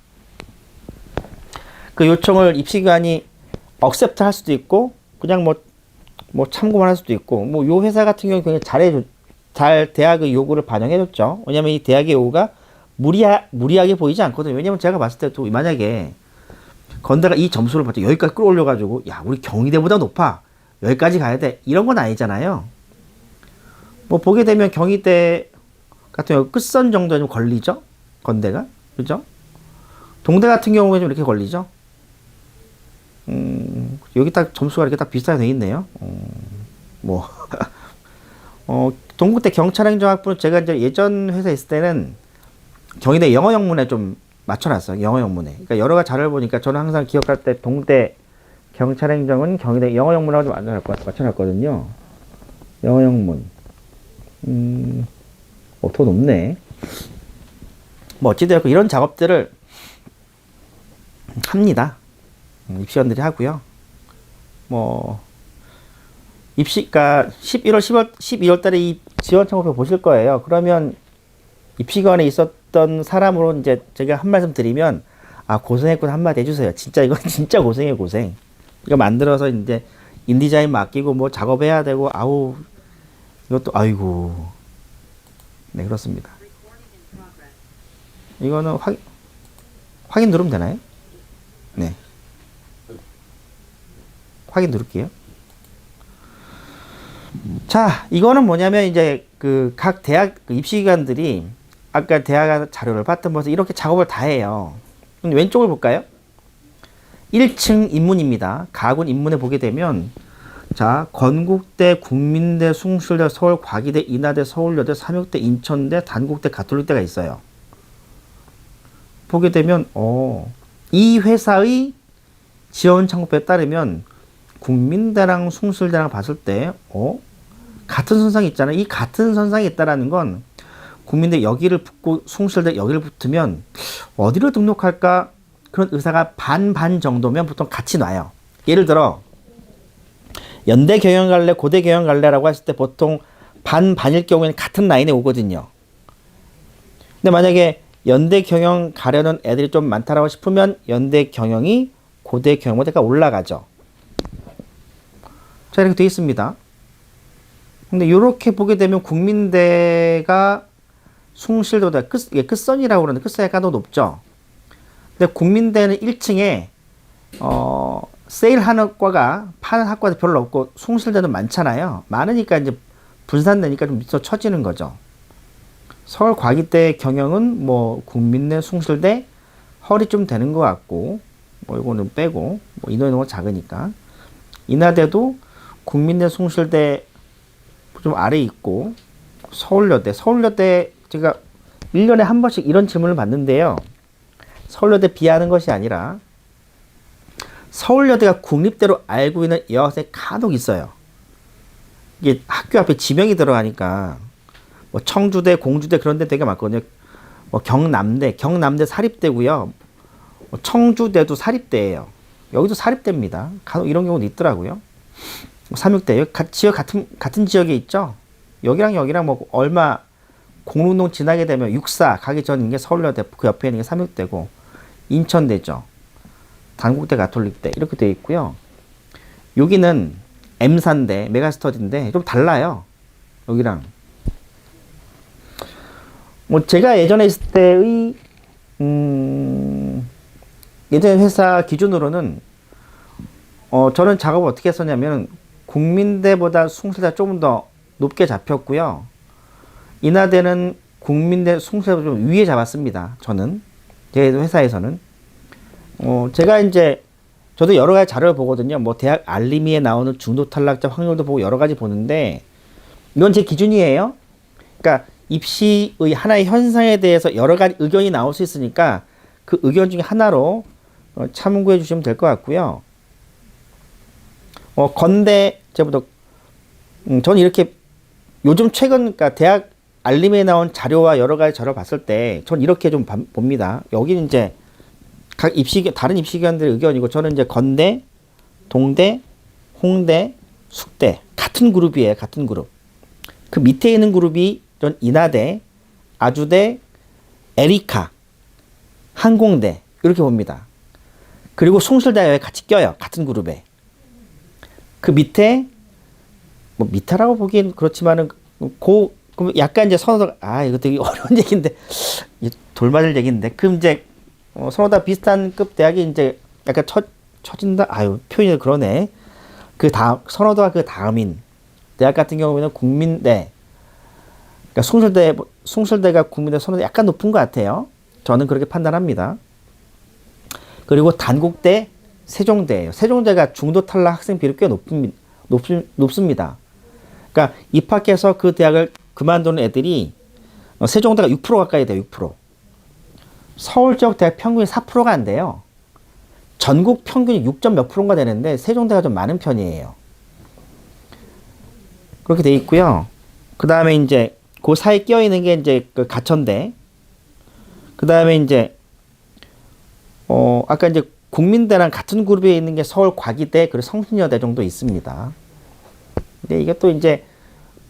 S1: 그 요청을 입시기관이 억셉트 할 수도 있고 그냥 뭐 참고만 할 수도 있고 뭐 요 회사 같은 경우는 굉장히 잘 대학의 요구를 반영해줬죠. 왜냐면 이 대학의 요구가 무리하게 보이지 않거든요. 왜냐면 제가 봤을 때도 만약에 건대가 이 점수를 봤자 여기까지 끌어올려가지고 야 우리 경희대보다 높아 여기까지 가야 돼 이런 건 아니잖아요. 뭐 보게 되면 경희대 같은 경우 끝선 정도에 좀 걸리죠. 건대가 그죠? 동대 같은 경우에 좀 이렇게 걸리죠. 여기 딱 점수가 이렇게 딱 비슷하게 돼 있네요. 동국대 경찰행정학부는 제가 이제 예전 회사에 있을 때는 경희대 영어 영문에 좀 맞춰놨어요. 영어 영문에. 그러니까 여러 가지 자료를 보니까 저는 항상 기억할 때 동대 경찰행정은 경희대 영어 영문하고 좀 맞춰놨거든요. 영어 영문. 더 높네. 뭐 어찌되었고 이런 작업들을 합니다. 입시원들이 하고요. 뭐 입시가 12월 달에 이 지원 청구표 보실 거예요. 그러면 입시관에 있었던 사람으로 이제 제가 한 말씀 드리면 고생했구나 한마디 해주세요. 진짜 이건 진짜 고생이에요. 고생. 이거 만들어서 이제 인디자인 맡기고 뭐 작업해야 되고 이것도 아이고 네 그렇습니다. 이거는 확인 누르면 되나요? 네. 확인 누를게요. 자, 이거는 뭐냐면 이제 각 대학 입시기관들이 아까 대학 자료를 봤던 것을 이렇게 작업을 다 해요. 왼쪽을 볼까요? 1층 인문입니다. 가군 인문에 보게 되면 자, 건국대, 국민대, 숭실대, 서울과기대, 인하대, 서울여대, 삼육대, 인천대, 단국대, 가톨릭대가 있어요. 보게 되면 이 회사의 지원 창구표에 따르면 국민대랑 숭실대랑 봤을 때 같은 선상이 있잖아요. 이 같은 선상이 있다라는 건 국민대 여기를 붙고 숭실대 여기를 붙으면 어디를 등록할까 그런 의사가 반반 정도면 보통 같이 놔요. 예를 들어 연대 경영 갈래, 고대 경영 갈래라고 했을 때 보통 반반일 경우에는 같은 라인에 오거든요. 근데 만약에 연대 경영 가려는 애들이 좀 많다라고 싶으면 연대 경영이 고대 경영보다 올라가죠. 자, 이렇게 되어 있습니다. 근데 이렇게 보게 되면 국민대가 숭실대보다 끝선이라고 그러는데 끝선이 약간 더 높죠. 근데 국민대는 1층에 세일하는 과가 파는 학과도 별로 없고 숭실대는 많잖아요. 많으니까 이제 분산되니까 좀 밑으로 처지는 거죠. 서울과기대 경영은 뭐 국민대, 숭실대 허리 좀 되는 것 같고, 뭐 이거는 빼고, 뭐 인원이 작으니까. 인하대도 국민대, 숭실대 좀 아래 있고, 서울여대 제가 1년에 한 번씩 이런 질문을 받는데요. 서울여대 비하하는 것이 아니라 서울여대가 국립대로 알고 있는 여학생이 간혹 있어요. 이게 학교 앞에 지명이 들어가니까 뭐 청주대, 공주대 그런 데 되게 많거든요. 뭐 경남대 사립대고요. 뭐 청주대도 사립대예요. 여기도 사립대입니다. 간혹 이런 경우도 있더라고요. 삼육대 지역 같은 지역에 있죠. 여기랑 뭐 얼마 공릉동 지나게 되면 육사 가기 전인 게 서울여대, 그 옆에 있는 게 삼육대고, 인천대죠. 단국대, 가톨릭대 이렇게 되어 있고요. 여기는 M사인데 메가스터디인데 좀 달라요. 여기랑. 뭐 제가 예전에 있을 때의 예전 회사 기준으로는 저는 작업을 어떻게 했었냐면 국민대보다 숭실대가 조금 더 높게 잡혔고요. 인하대는 국민대, 숭실대보다 좀 위에 잡았습니다. 저는 제 회사에서는 제가 이제 저도 여러 가지 자료를 보거든요. 뭐 대학 알림이에 나오는 중도 탈락자 확률도 보고 여러 가지 보는데 이건 제 기준이에요. 그러니까 입시의 하나의 현상에 대해서 여러 가지 의견이 나올 수 있으니까 그 의견 중에 하나로 참고해 주시면 될 것 같고요. 건대 제보다 저는 이렇게 요즘 최근 그러니까 대학 알림에 나온 자료와 여러 가지 자료 봤을 때 전 이렇게 좀 봅니다. 여기는 이제 각 다른 입시기관들의 의견이고, 저는 이제 건대, 동대, 홍대, 숙대 같은 그룹이에요. 같은 그룹. 그 밑에 있는 그룹이 전 인하대, 아주대, 에리카, 항공대 이렇게 봅니다. 그리고 숭실대에 같이 껴요. 같은 그룹에. 그 밑에 뭐 밑에라고 보기엔 그렇지만은 그럼 약간 이제 선호도가 이거 되게 어려운 얘기인데 돌맞을 얘기인데 그럼 이제 서로 비슷한 급 대학이 이제 약간 처진다. 표현이 그러네. 그 다음, 선호도가 그 다음인 대학 같은 경우에는 국민대. 그러니까 숭실대가 국민대 선호도 약간 높은 것 같아요. 저는 그렇게 판단합니다. 그리고 단국대, 세종대예요. 세종대가 중도 탈락 학생 비율이 꽤 높습니다. 그러니까 입학해서 그 대학을 그만두는 애들이 세종대가 6% 가까이 돼요. 6%. 서울 지역 대학 평균이 4%가 안 돼요. 전국 평균이 6점 몇 프로인가 되는데 세종대가 좀 많은 편이에요. 그렇게 돼 있고요. 그 다음에 이제 그 사이에 끼어 있는 게 이제 그 가천대. 그 다음에 이제 아까 이제 국민대랑 같은 그룹에 있는 게 서울과기대 그리고 성신여대 정도 있습니다. 근데 이게 또 이제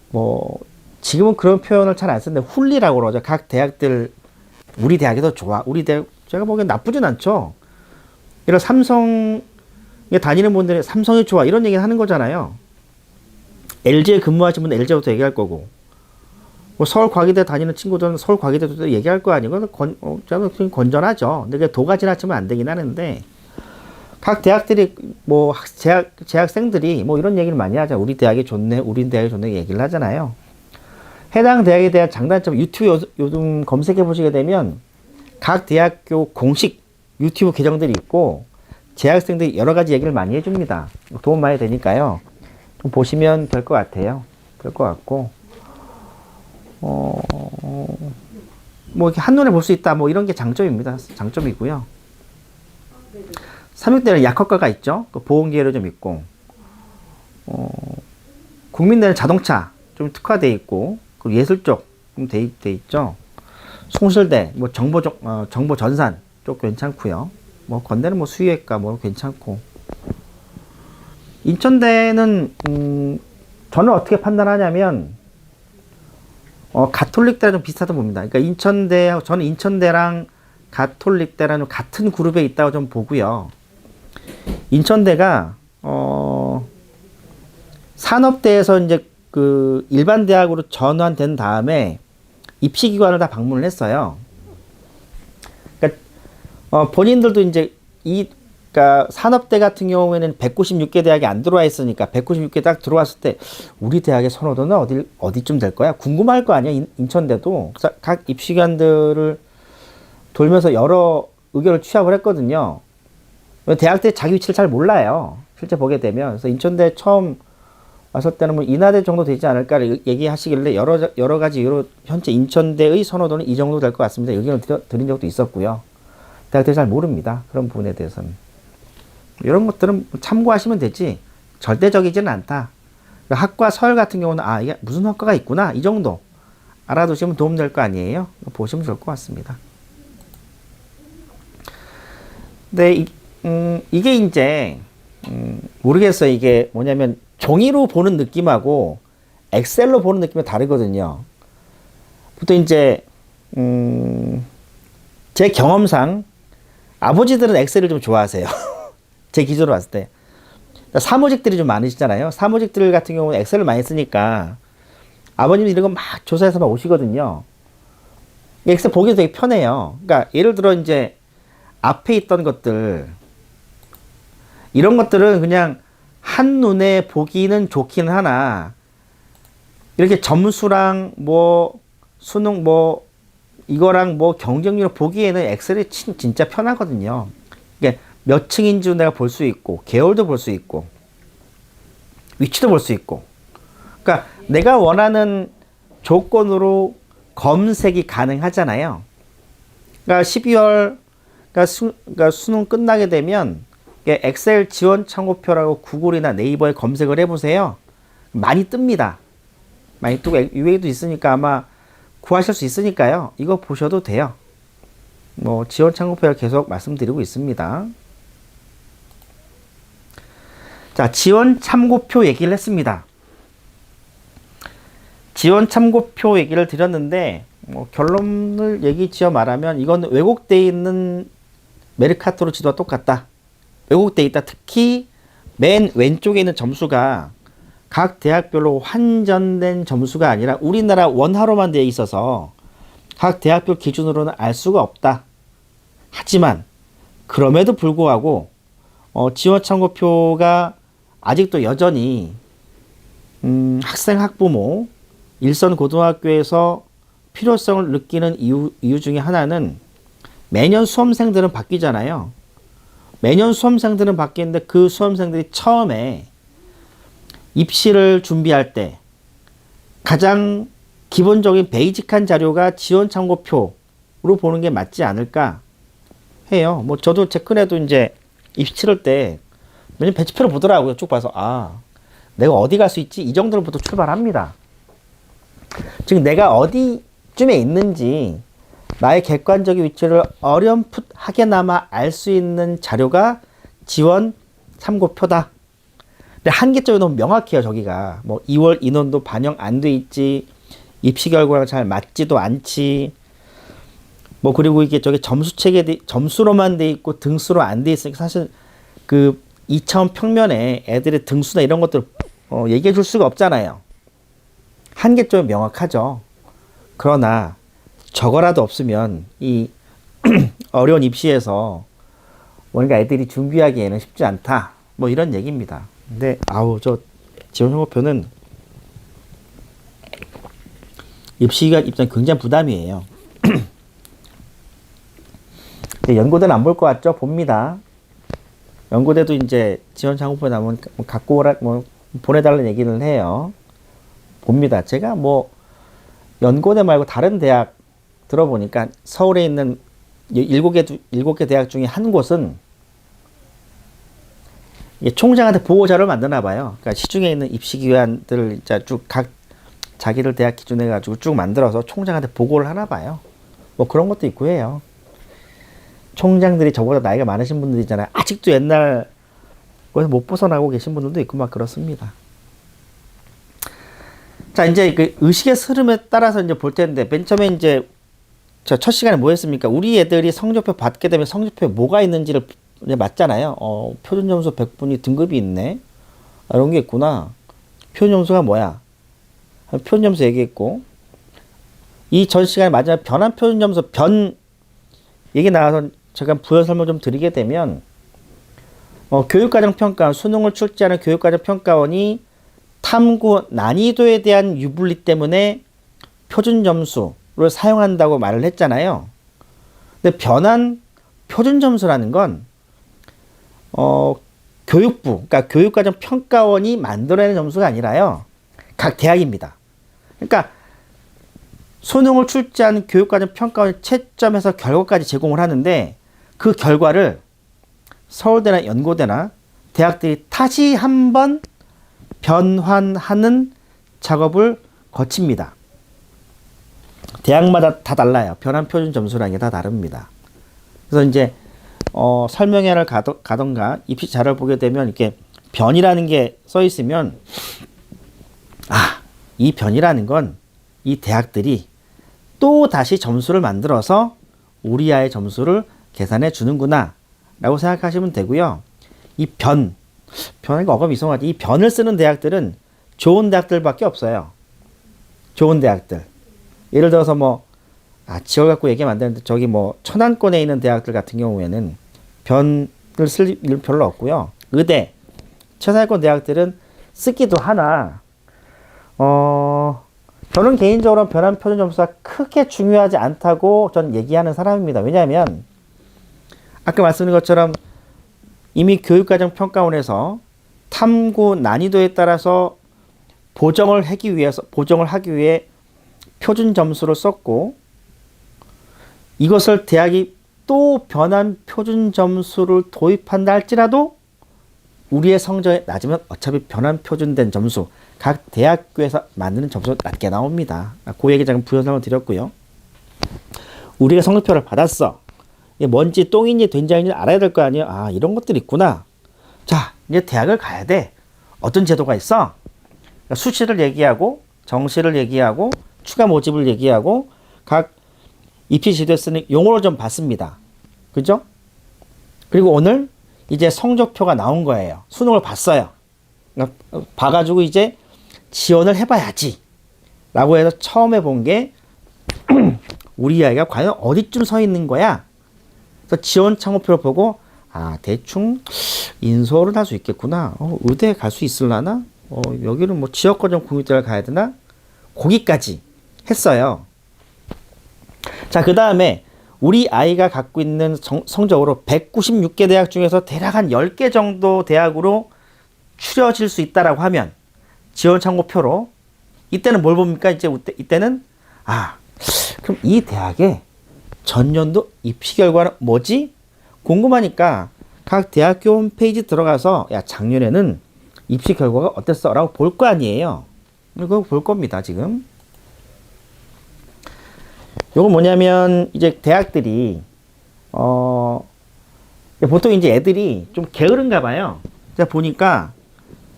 S1: 뭐 지금은 그런 표현을 잘 안 쓰는데 훌리라고 그러죠. 각 대학들 우리 대학이 더 좋아. 우리 대학 제가 보기엔 나쁘진 않죠. 이런 삼성에 다니는 분들이 삼성이 좋아 이런 얘기를 하는 거잖아요. LG에 근무하시는 분은 LG부터 얘기할 거고, 뭐 서울과기대 다니는 친구들은 서울과기대도 얘기할 거 아니고 저는 건전하죠. 근데 그게 도가 지나치면 안 되긴 하는데 각 대학들이 뭐 재학생들이 뭐 이런 얘기를 많이 하죠. 우리 대학이 좋네, 우리 대학이 좋네 얘기를 하잖아요. 해당 대학에 대한 장단점 유튜브 요즘 검색해 보시게 되면 각 대학교 공식 유튜브 계정들이 있고 재학생들이 여러 가지 얘기를 많이 해줍니다. 도움 많이 되니까요. 좀 보시면 될 것 같아요. 될 것 같고 뭐 이렇게 한눈에 볼 수 있다 뭐 이런 게 장점입니다. 장점이고요. 삼육대는 약학과가 있죠. 그 보험계열이 좀 있고 국민대는 자동차 좀 특화돼 있고 그리고 예술 쪽 좀 돼 있죠. 숭실대 뭐 정보 전산 쪽 괜찮고요. 뭐 건대는 뭐 수의학과 뭐 괜찮고, 인천대는 저는 어떻게 판단하냐면 가톨릭대랑 좀 비슷하다 봅니다. 그러니까 저는 인천대랑 가톨릭대랑 같은 그룹에 있다고 좀 보고요. 인천대가 산업대에서 이제 그 일반 대학으로 전환된 다음에 입시기관을 다 방문을 했어요. 그러니까 본인들도 이제 이 그러니까 산업대 같은 경우에는 196개 대학이 안 들어와 있으니까 196개 딱 들어왔을 때 우리 대학의 선호도는 어디쯤 될 거야? 궁금할 거 아니야? 인천대도. 그래서 각 입시기관들을 돌면서 여러 의견을 취합을 했거든요. 대학때 자기 위치를 잘 몰라요. 실제 보게 되면. 그래서 인천대 처음 왔을 때는 뭐 인하대 정도 되지 않을까를 얘기하시길래 여러 가지 이유로 현재 인천대의 선호도는 이 정도 될 것 같습니다. 의견을 드린 적도 있었고요. 대학들 잘 모릅니다. 그런 부분에 대해서는. 이런 것들은 참고하시면 되지 절대적이지는 않다. 그러니까 학과 서열 같은 경우는 이게 무슨 학과가 있구나 이 정도 알아두시면 도움될 거 아니에요. 보시면 좋을 것 같습니다. 근데 이게 이제 모르겠어요. 이게 뭐냐면 종이로 보는 느낌하고 엑셀로 보는 느낌이 다르거든요. 보통 이제 제 경험상 아버지들은 엑셀을 좀 좋아하세요. 제 기준으로 봤을 때. 사무직들이 좀 많으시잖아요. 사무직들 같은 경우는 엑셀을 많이 쓰니까 아버님이 이런 거 막 조사해서 막 오시거든요. 엑셀 보기도 되게 편해요. 그러니까 예를 들어 이제 앞에 있던 것들 이런 것들은 그냥 한눈에 보기는 좋기는 하나 이렇게 점수랑 뭐 수능 뭐 이거랑 뭐 경쟁률 보기에는 엑셀이 진짜 편하거든요. 그러니까 몇 층인지 내가 볼 수 있고 계열도 볼 수 있고 위치도 볼 수 있고 그러니까 내가 원하는 조건으로 검색이 가능하잖아요. 그러니까 12월 그러니까 수능 끝나게 되면 엑셀 지원 참고표라고 구글이나 네이버에 검색을 해보세요. 많이 뜹니다. 많이 뜨고 UA도 있으니까 아마 구하실 수 있으니까요. 이거 보셔도 돼요. 뭐 지원 참고표를 계속 말씀드리고 있습니다. 자, 지원 참고표 얘기를 했습니다. 지원 참고표 얘기를 드렸는데 뭐 결론을 얘기 지어 말하면 이건 왜곡되어 있는 메르카토르 지도와 똑같다. 왜곡되어 있다. 특히 맨 왼쪽에 있는 점수가 각 대학별로 환전된 점수가 아니라 우리나라 원화로만 되어 있어서 각 대학별 기준으로는 알 수가 없다. 하지만 그럼에도 불구하고 지원 참고표가 아직도 여전히 학생 학부모 일선 고등학교에서 필요성을 느끼는 이유 중에 하나는 매년 수험생들은 바뀌잖아요. 매년 수험생들은 바뀌는데 그 수험생들이 처음에 입시를 준비할 때 가장 기본적인 베이직한 자료가 지원 참고표로 보는 게 맞지 않을까 해요. 뭐 저도 최근에도 이제 입시 치를 때 매년 배치표를 보더라고요. 쭉 봐서 내가 어디 갈 수 있지? 이 정도로부터 출발합니다. 즉 내가 어디쯤에 있는지 나의 객관적인 위치를 어렴풋하게나마 알 수 있는 자료가 지원 참고표다. 근데 한계점이 너무 명확해요. 저기가 뭐 2월 인원도 반영 안 돼 있지, 입시 결과랑 잘 맞지도 않지, 뭐 그리고 이게 저기 점수로만 돼 있고 등수로 안 돼 있으니까 사실 그 2차원 평면에 애들의 등수나 이런 것들 얘기해 줄 수가 없잖아요. 한계점이 명확하죠. 그러나 저거라도 없으면 이 어려운 입시에서 뭔가 애들이 준비하기에는 쉽지 않다. 뭐 이런 얘기입니다. 근데 저 지원 참고표는 입시기관 입장 굉장히 부담이에요. 연고대는 안 볼 것 같죠? 봅니다. 연고대도 이제 지원 참고표 나오면 갖고 오라 뭐 보내달라는 얘기를 해요. 봅니다. 제가 뭐 연고대 말고 다른 대학 들어보니까 서울에 있는 7개 대학 중에 한 곳은 총장한테 보고자료를 만드나 봐요. 그러니까 시중에 있는 입시기관들을 쭉 각 자기를 대학 기준에 가지고 쭉 만들어서 총장한테 보고를 하나 봐요. 뭐 그런 것도 있고 해요. 총장들이 저보다 나이가 많으신 분들 있잖아요. 아직도 옛날 거기서 못 벗어나고 계신 분들도 있고 막 그렇습니다. 자, 이제 그 의식의 흐름에 따라서 이제 볼 텐데, 맨 처음에 이제 저 첫 시간에 뭐 했습니까? 우리 애들이 성적표 받게 되면 성적표에 뭐가 있는지를 맞잖아요. 표준점수 100분이 등급이 있네. 이런 게 있구나. 표준점수가 뭐야? 표준점수 얘기했고, 이 전 시간에 마지막 변환 표준점수 얘기 나와서 제가 부연 설명 좀 드리게 되면, 교육과정평가원, 수능을 출제하는 교육과정평가원이 탐구 난이도에 대한 유불리 때문에 표준 점수를 사용한다고 말을 했잖아요. 근데 변환 표준 점수라는 건 교육부, 그러니까 교육과정평가원이 만들어내는 점수가 아니라요. 각 대학입니다. 그러니까 수능을 출제하는 교육과정평가원이 채점해서 결과까지 제공을 하는데 그 결과를 서울대나 연고대나 대학들이 다시 한번 변환하는 작업을 거칩니다. 대학마다 다 달라요. 변환 표준 점수라는 게 다 다릅니다. 그래서 이제 설명회를 가던가 입시 자료를 보게 되면 이렇게 변이라는 게 써 있으면 이 변이라는 건 이 대학들이 또 다시 점수를 만들어서 우리 아이의 점수를 계산해 주는구나 라고 생각하시면 되고요. 이 변이가 어감이 이상하지. 이 변을 쓰는 대학들은 좋은 대학들밖에 없어요. 좋은 대학들. 예를 들어서 지역 갖고 얘기하면 안 되는데 저기 천안권에 있는 대학들 같은 경우에는 변을 쓸 일 별로 없고요. 의대, 최상위권 대학들은 쓰기도 하나 저는 개인적으로 변환 표준 점수가 크게 중요하지 않다고 전 얘기하는 사람입니다. 왜냐하면 아까 말씀드린 것처럼 이미 교육과정평가원에서 탐구 난이도에 따라서 보정을 하기 위해 표준 점수를 썼고 이것을 대학이 또 변환 표준 점수를 도입한다 할지라도 우리의 성적이 낮으면 어차피 변환 표준된 점수 각 대학교에서 만드는 점수가 낮게 나옵니다. 그 얘기 잠깐 부연설명을 드렸고요. 우리가 성적표를 받았어. 이게 뭔지 똥인지 된장인지 알아야 될 거 아니에요. 이런 것들이 있구나. 자, 이제 대학을 가야 돼. 어떤 제도가 있어? 그러니까 수시를 얘기하고 정시를 얘기하고 추가 모집을 얘기하고 각 입시 제도에 쓰는 용어를 좀 봤습니다. 그죠? 그리고 오늘 이제 성적표가 나온 거예요. 수능을 봤어요. 그러니까 봐가지고 이제 지원을 해봐야지 라고 해서 처음 해본 게 우리 아이가 과연 어디쯤 서 있는 거야? 그래서 지원 창구표를 보고 대충 인서울을 할 수 있겠구나. 의대 갈 수 있을라나? 여기는 지역거점 국립대를 가야 되나? 거기까지 했어요. 자, 그 다음에 우리 아이가 갖고 있는 성적으로 196개 대학 중에서 대략 한 10개 정도 대학으로 추려질 수 있다라고 하면 지원 창구표로 이때는 뭘 봅니까? 이때는 그럼 이 대학의 전년도 입시 결과는 뭐지? 궁금하니까 각 대학교 홈페이지 들어가서 작년에는 입시 결과가 어땠어? 라고 볼 거 아니에요. 이거 볼 겁니다, 지금. 요거 뭐냐면 이제 대학들이 보통 이제 애들이 좀 게으른가 봐요. 제가 보니까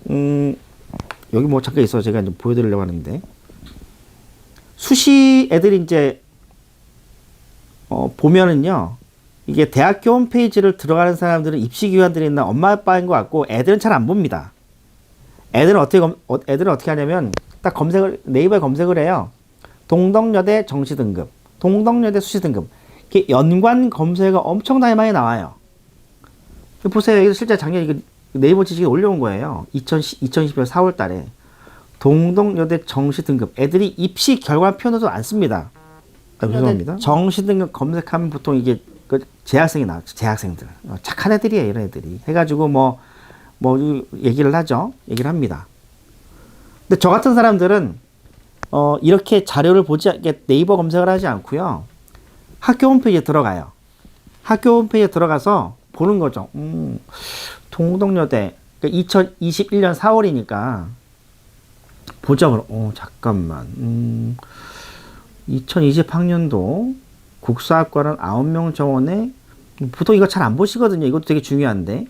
S1: 여기 잠깐 있어서 제가 좀 보여드리려고 하는데 수시 애들이 이제 보면은요 이게 대학교 홈페이지를 들어가는 사람들은 입시기관들이 있나 엄마 아빠인 것 같고 애들은 잘 안 봅니다. 애들은 어떻게 하냐면 딱 네이버에 검색을 해요. 동덕여대 정시 등급, 동덕여대 수시 등급. 이렇게 연관 검색어가 엄청나게 많이 나와요. 보세요. 이거 실제 작년에 네이버 지식에 올려온 거예요. 2012년 4월 달에. 동덕여대 정시 등급. 애들이 입시 결과표도 안 씁니다. 죄송합니다. 정시 등급 검색하면 보통 이게 재학생이 나왔죠. 재학생들. 착한 애들이에요. 이런 애들이. 해가지고 얘기를 하죠. 얘기를 합니다. 근데 저 같은 사람들은 이렇게 자료를 네이버 검색을 하지 않고요. 학교 홈페이지에 들어가요. 학교 홈페이지에 들어가서 보는 거죠. 동덕여대 2021년 4월이니까 보자. 잠깐만. 2020학년도 국사학과는 9명 정원에 보통 이거 잘 안 보시거든요. 이것도 되게 중요한데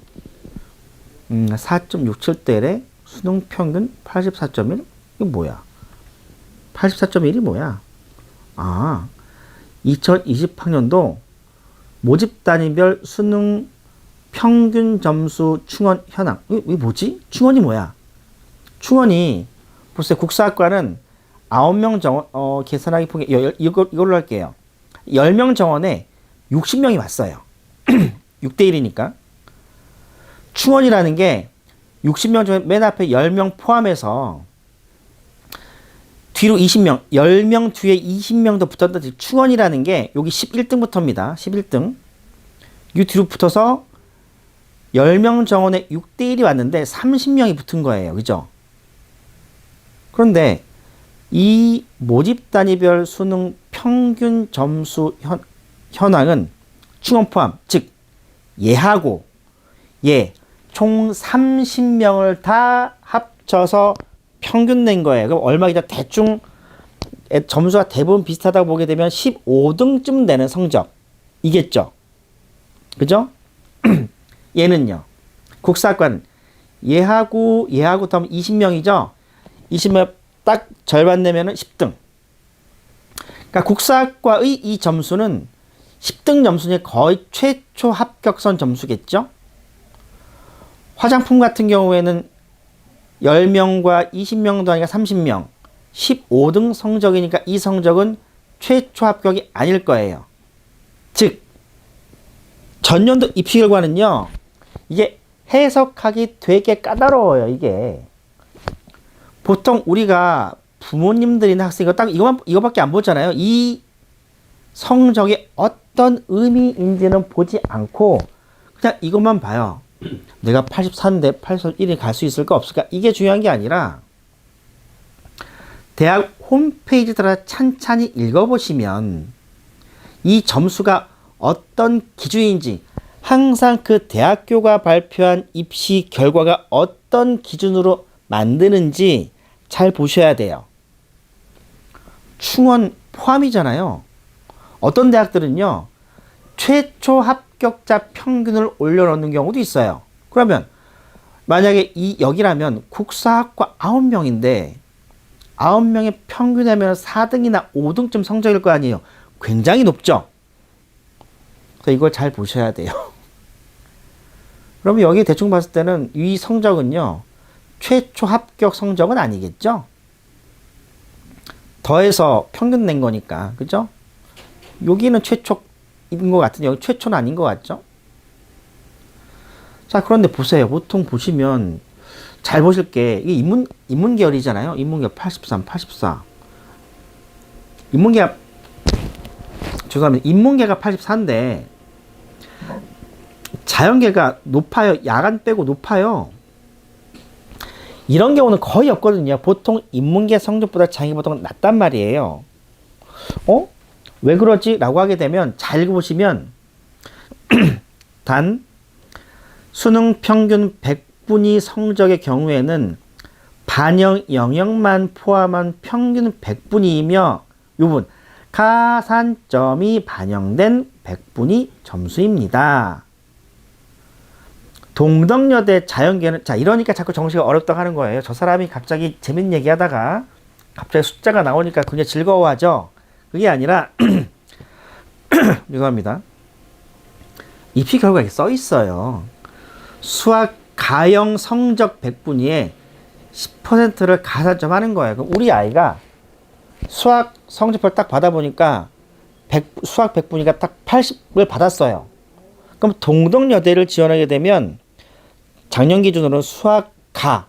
S1: 4.67대래 수능 평균 84.1? 이거 뭐야? 84.1이 뭐야? 2020학년도 모집 단위별 수능 평균 점수 충원 현황. 이게 뭐지? 충원이 뭐야? 충원이 보세요. 국사학과는 9명 정원 계산하기 포기 이걸로 할게요. 10명 정원에 60명이 왔어요. 6대 1이니까. 충원이라는 게 60명 중에 맨 앞에 10명 포함해서 뒤로 20명, 10명 뒤에 20명 더 붙었다. 충원이라는 게 여기 11등부터입니다. 11등. 이 뒤로 붙어서 10명 정원에 6대1이 왔는데 30명이 붙은 거예요. 그죠? 그런데 이 모집 단위별 수능 평균 점수 현황은 충원 포함, 즉 얘하고 얘 총 30명을 다 합쳐서 평균 낸 거예요. 그럼 얼마이다 대충 점수가 대부분 비슷하다고 보게 되면 15등쯤 되는 성적이겠죠. 그죠? 얘는요. 국사학과는 얘하고 더하면 20명이죠. 20명 딱 절반 내면은 10등. 그러니까 국사학과의 이 점수는 10등 점수는 거의 최초 합격선 점수겠죠. 화장품 같은 경우에는 10명과 20명 더하니까 30명. 15등 성적이니까 이 성적은 최초 합격이 아닐 거예요. 즉 전년도 입시 결과는요. 이게 해석하기 되게 까다로워요. 이게. 보통 우리가 부모님들이나 학생 이거 딱 이거밖에 안 보잖아요. 이 성적이 어떤 의미인지는 보지 않고 그냥 이것만 봐요. 내가 84인데 81이 갈 수 있을까 없을까? 이게 중요한 게 아니라 대학 홈페이지 따라 찬찬히 읽어보시면 이 점수가 어떤 기준인지 항상 그 대학교가 발표한 입시 결과가 어떤 기준으로 만드는지 잘 보셔야 돼요. 충원 포함이잖아요. 어떤 대학들은요. 최초 합격자 평균을 올려놓는 경우도 있어요. 그러면 만약에 여기라면 국사학과 9명인데 9명의 평균하면 4등이나 5등쯤 성적일 거 아니에요. 굉장히 높죠. 그래서 이걸 잘 보셔야 돼요. 그러면 여기 대충 봤을 때는 이 성적은요. 최초 합격 성적은 아니겠죠? 더해서 평균 낸 거니까. 그죠? 여기는 최초인 것 같은데 여기 최초는 아닌 것 같죠? 자, 그런데 보세요. 보통 보시면 잘 보실 게 이게 인문계열이잖아요. 인문계열 83, 84. 죄송합니다. 인문계가 84인데 자연계가 높아요. 야간 빼고 높아요. 이런 경우는 거의 없거든요. 보통 인문계 성적보다 자연계 보통은 낮단 말이에요. 왜 그러지? 라고 하게 되면 잘 읽어보시면 단 수능 평균 100분위 성적의 경우에는 반영 영역만 포함한 평균 100분위이며 요 부분 가산점이 반영된 100분위 점수입니다. 동덕여대 자연계는 자 이러니까 자꾸 정시가 어렵다고 하는 거예요. 저 사람이 갑자기 재밌는 얘기하다가 갑자기 숫자가 나오니까 굉장히 즐거워하죠. 그게 아니라 죄송합니다. 입시 결과에 써 있어요. 수학 가형 성적 100분위에 10%를 가산점 하는 거예요. 그럼 우리 아이가 수학 성적표를 딱 받아보니까 수학 100분위가 딱 80을 받았어요. 그럼 동덕여대를 지원하게 되면 작년 기준으로 수학 가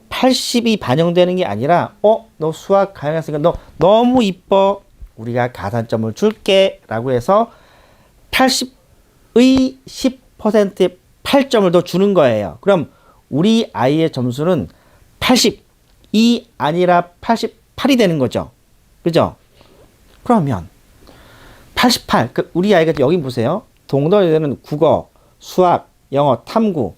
S1: 80이 반영되는 게 아니라 너 수학 가형했으니까 너 너무 이뻐 우리가 가산점을 줄게 라고 해서 80의 10%의 8점을 더 주는 거예요. 그럼 우리 아이의 점수는 80이 아니라 88이 되는 거죠. 그죠? 그러면 88 우리 아이가 여기 보세요. 동덕여대는 국어, 수학, 영어, 탐구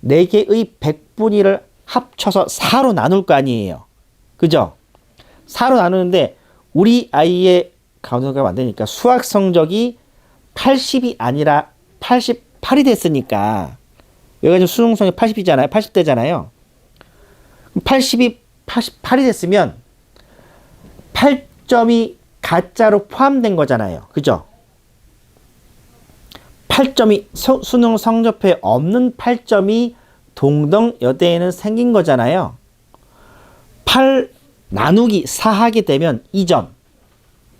S1: 4개의 100분위를 합쳐서 4로 나눌 거 아니에요. 그죠? 4로 나누는데 우리 아이의 가운데가 안 되니까 수학 성적이 80이 아니라 88이 됐으니까 여기가 지금 수능성이 80이잖아요. 80대잖아요. 80이 88이 됐으면 8점이 가짜로 포함된 거잖아요. 그죠? 8점이 수능 성적표에 없는 8점이 동덕여대에는 생긴 거잖아요. 8 나누기 4 하게 되면 2점.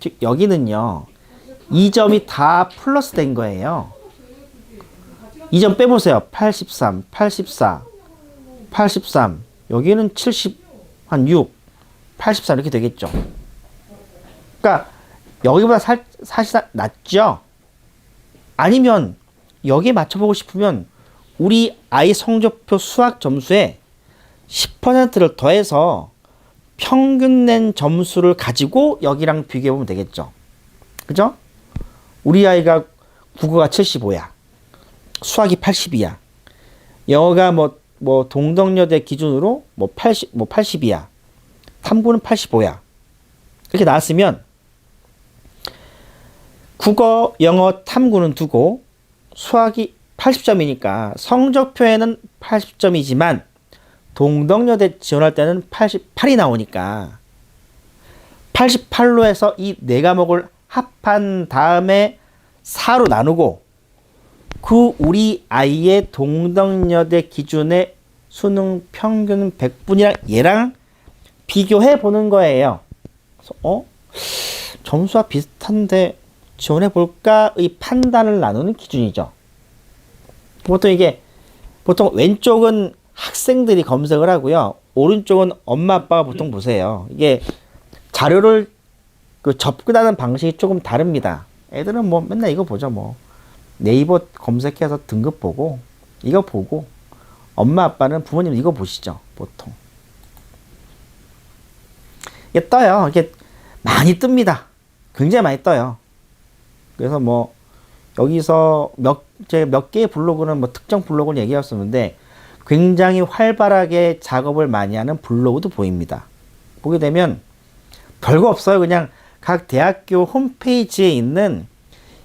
S1: 즉 여기는요. 2점이 다 플러스 된 거예요. 2점 빼보세요. 83, 84, 83. 여기는 70, 한 6, 84 이렇게 되겠죠. 그러니까 여기보다 사실상 낮죠. 아니면 여기에 맞춰보고 싶으면 우리 아이 성적표 수학 점수에 10%를 더해서 평균 낸 점수를 가지고 여기랑 비교해보면 되겠죠. 그죠? 우리 아이가 국어가 75야. 수학이 80이야. 영어가 뭐 동덕여대 기준으로 뭐 80이야. 탐구는 85야. 이렇게 나왔으면 국어, 영어, 탐구는 두고 수학이 80점이니까 성적표에는 80점이지만 동덕여대 지원할 때는 88이 나오니까 88로 해서 이 네 과목을 합한 다음에 4로 나누고 그 우리 아이의 동덕여대 기준의 수능 평균 100분이랑 얘랑 비교해 보는 거예요. 그래서 점수와 비슷한데 지원해 볼까의 판단을 나누는 기준이죠. 보통 왼쪽은 학생들이 검색을 하고요. 오른쪽은 엄마 아빠가 보통 보세요. 이게 자료를 접근하는 방식이 조금 다릅니다. 애들은 뭐 맨날 이거 보죠. 뭐 네이버 검색해서 등급 보고 이거 보고 엄마 아빠는 부모님 이거 보시죠. 보통 이게 떠요. 이게 많이 뜹니다. 굉장히 많이 떠요. 그래서 뭐 여기서 제가 몇 개의 블로그는 뭐 특정 블로그를 얘기했었는데 굉장히 활발하게 작업을 많이 하는 블로그도 보입니다. 보게 되면 별거 없어요. 그냥 각 대학교 홈페이지에 있는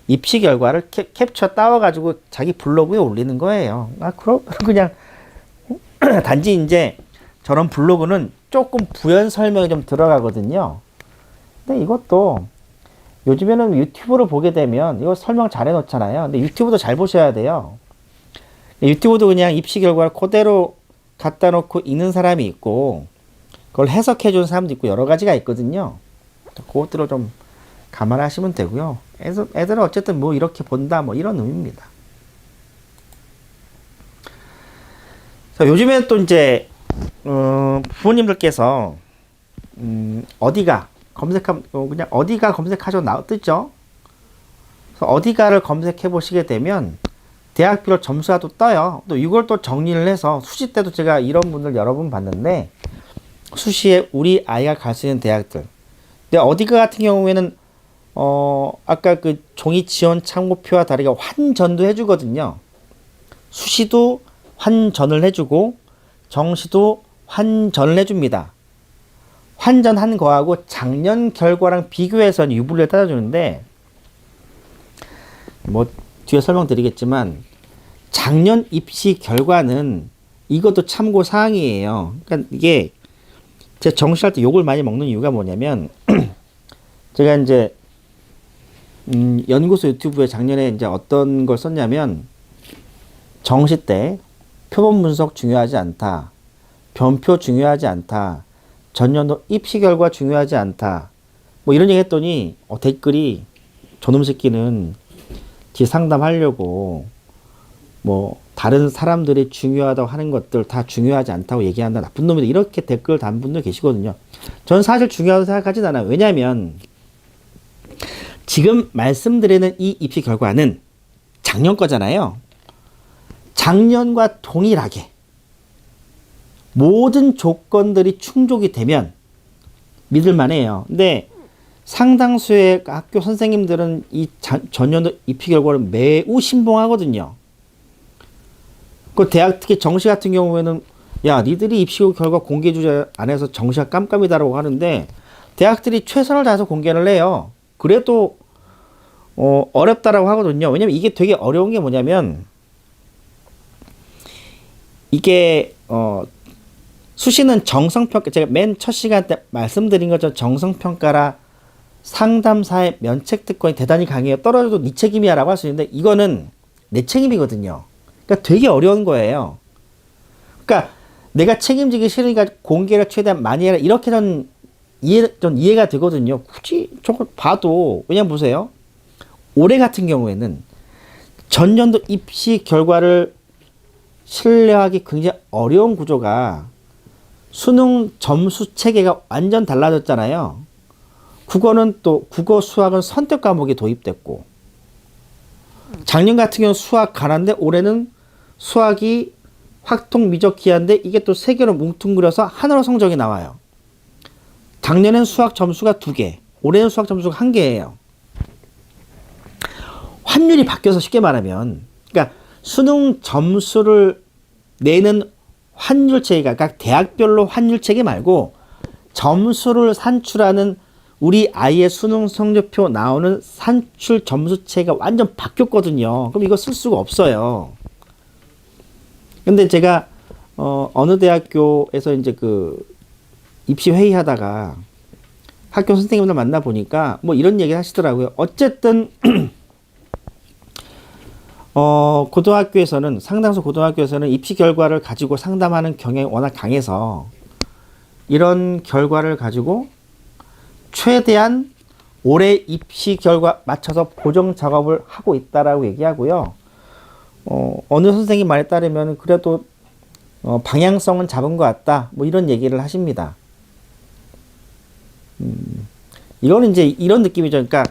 S1: 입시 결과를 캡처 따와가지고 자기 블로그에 올리는 거예요. 그럼 그냥 단지 이제 저런 블로그는 조금 부연 설명이 좀 들어가거든요. 근데 이것도 요즘에는 유튜브를 보게 되면 이거 설명 잘 해놓잖아요. 근데 유튜브도 잘 보셔야 돼요. 유튜브도 그냥 입시 결과를 그대로 갖다 놓고 읽는 사람이 있고 그걸 해석해 주는 사람도 있고 여러 가지가 있거든요. 그것들을 좀 감안하시면 되고요. 애들은 어쨌든 뭐 이렇게 본다 뭐 이런 의미입니다. 요즘에는 또 이제 부모님들께서 어디가 검색하면 그냥 어디가 검색하죠 뜨죠. 그래서 어디가를 검색해 보시게 되면 대학별 점수가 또 떠요. 또 이걸 또 정리를 해서 수시 때도 제가 이런 분들 여러 분 봤는데 수시에 우리 아이가 갈 수 있는 대학들. 근데 어디가 같은 경우에는 아까 그 종이 지원 참고표와 다르게 환전도 해주거든요. 수시도 환전을 해주고 정시도 환전을 해줍니다. 환전한 거하고 작년 결과랑 비교해서 유불리를 따져주는데 뭐 뒤에 설명드리겠지만 작년 입시 결과는 이것도 참고 사항이에요. 그러니까 이게 제가 정시할 때 욕을 많이 먹는 이유가 뭐냐면 제가 이제 연구소 유튜브에 작년에 이제 어떤 걸 썼냐면 정시 때 표본 분석 중요하지 않다. 변표 중요하지 않다. 전년도 입시 결과 중요하지 않다. 뭐 이런 얘기 했더니 댓글이 저놈 새끼는 뒤 상담하려고 뭐 다른 사람들이 중요하다고 하는 것들 다 중요하지 않다고 얘기한다. 나쁜 놈이다. 이렇게 댓글 단 분들 계시거든요. 저는 사실 중요하다고 생각하진 않아요. 왜냐하면 지금 말씀드리는 이 입시 결과는 작년 거잖아요. 작년과 동일하게 모든 조건들이 충족이 되면 믿을만해요. 근데 상당수의 학교 선생님들은 이 전년도 입시 결과를 매우 신봉하거든요. 그 대학 특히 정시 같은 경우에는 야 니들이 입시 결과 공개 주제 안 해서 정시가 깜깜이다라고 하는데 대학들이 최선을 다해서 공개를 해요. 그래도 어렵다라고 하거든요. 왜냐면 이게 되게 어려운 게 뭐냐면 이게 수시는 정성평가, 제가 맨 첫 시간 때 말씀드린 것처럼 정성평가라 상담사의 면책특권이 대단히 강해요. 떨어져도 네 책임이야 라고 할 수 있는데 이거는 내 책임이거든요. 그러니까 되게 어려운 거예요. 그러니까 내가 책임지기 싫으니까 공개를 최대한 많이 해라 이렇게 전 이해가 되거든요. 굳이 저걸 봐도 왜냐면 보세요. 올해 같은 경우에는 전년도 입시 결과를 신뢰하기 굉장히 어려운 구조가 수능 점수 체계가 완전 달라졌잖아요. 국어는 또 국어 수학은 선택 과목이 도입됐고 작년 같은 경우는 수학 가난데 올해는 수학이 확통 미적 기하인데 이게 또 세 개로 뭉뚱그려서 하나로 성적이 나와요. 작년엔 수학 점수가 2개, 올해는 수학 점수가 1개예요. 환율이 바뀌어서 쉽게 말하면, 그러니까 수능 점수를 내는 환율 체계가, 그러니까 대학별로 환율 체계 말고 점수를 산출하는 우리 아이의 수능 성적표 나오는 산출 점수 체계가 완전 바뀌었거든요. 그럼 이거 쓸 수가 없어요. 근데 제가 어느 대학교에서 이제 그 입시 회의하다가 학교 선생님들 만나 보니까 뭐 이런 얘기를 하시더라고요. 어쨌든 고등학교에서는 상당수 고등학교에서는 입시 결과를 가지고 상담하는 경향이 워낙 강해서 이런 결과를 가지고 최대한 올해 입시 결과 맞춰서 보정 작업을 하고 있다라고 얘기하고요. 어느 선생님 말에 따르면 그래도 방향성은 잡은 것 같다. 뭐 이런 얘기를 하십니다. 이거는 이제 이런 느낌이죠. 그러니까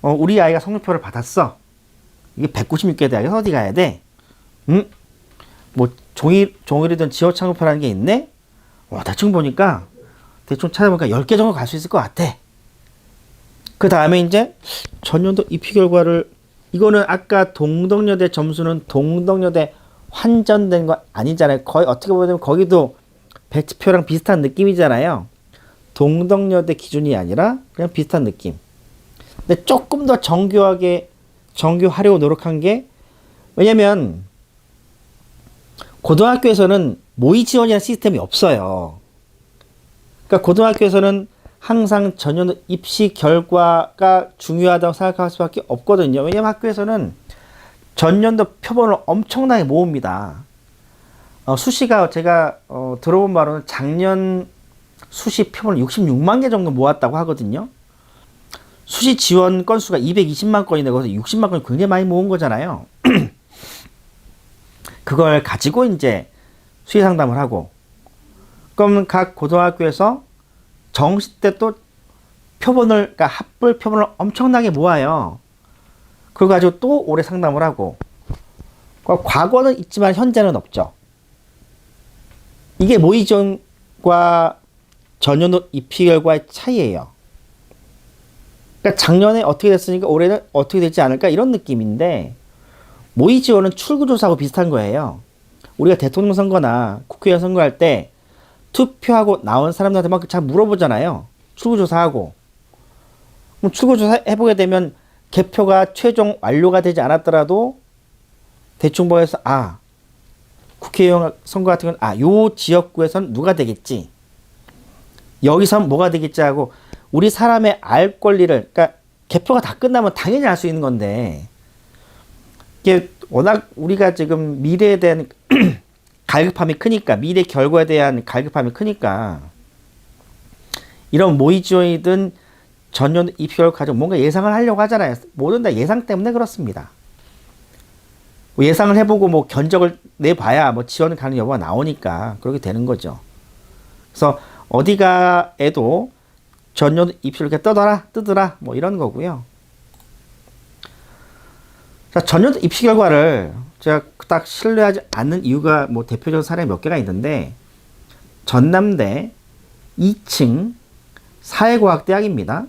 S1: 우리 아이가 성적표를 받았어. 이게 196개 대학에서 어디 가야 돼? 뭐 종일이든 지원 창구표라는 게 있네? 대충 보니까 대충 찾아보니까 10개 정도 갈 수 있을 것 같아. 그 다음에 이제 전년도 입시 결과를 이거는 아까 동덕여대 점수는 동덕여대 환전된 거 아니잖아요. 거의 어떻게 보면 거기도 배치표랑 비슷한 느낌이잖아요. 동덕여대 기준이 아니라 그냥 비슷한 느낌. 근데 조금 더 정교하려고 노력한 게 왜냐면 고등학교에서는 모의 지원이라는 시스템이 없어요. 그러니까 고등학교에서는 항상 전년도 입시 결과가 중요하다고 생각할 수밖에 없거든요. 왜냐면 학교에서는 전년도 표본을 엄청나게 모읍니다. 수시가 제가 들어본 바로는 작년 수시 표본을 66만 개 정도 모았다고 하거든요. 수시 지원 건수가 220만 건인데 거기서 60만 건이 굉장히 많이 모은 거잖아요. 그걸 가지고 이제 수시 상담을 하고 그럼 각 고등학교에서 정시 때 또 표본을, 그러니까 합불 표본을 엄청나게 모아요. 그걸 가지고 또 올해 상담을 하고. 과거는 있지만 현재는 없죠. 이게 모의 지원과 전년도 입시 결과의 차이예요. 그러니까 작년에 어떻게 됐으니까 올해는 어떻게 되지 않을까 이런 느낌인데 모의 지원은 출구조사하고 비슷한 거예요. 우리가 대통령 선거나 국회의원 선거할 때 투표하고 나온 사람들한테 막 잘 물어보잖아요. 출구조사하고. 그럼 출구조사 해보게 되면 개표가 최종 완료가 되지 않았더라도 대충 보여서 국회의원 선거 같은 건 요 지역구에서는 누가 되겠지. 여기선 뭐가 되겠지 하고 우리 사람의 알 권리를 그러니까 개표가 다 끝나면 당연히 알 수 있는 건데 이게 워낙 우리가 지금 미래에 대한 갈급함이 크니까 미래 결과에 대한 갈급함이 크니까 이런 모의 지원이든 전년 입시 결과 가지고 뭔가 예상을 하려고 하잖아요. 모든 다 예상 때문에 그렇습니다. 뭐 예상을 해보고 뭐 견적을 내봐야 뭐 지원 가능 여부가 나오니까 그렇게 되는 거죠. 그래서 어디가에도 전년 입시를 이렇게 뜨더라 뭐 이런 거고요. 자, 전년 입시 결과를 제가 딱 신뢰하지 않는 이유가 뭐 대표적인 사례 몇 개가 있는데 전남대 2층 사회과학대학입니다.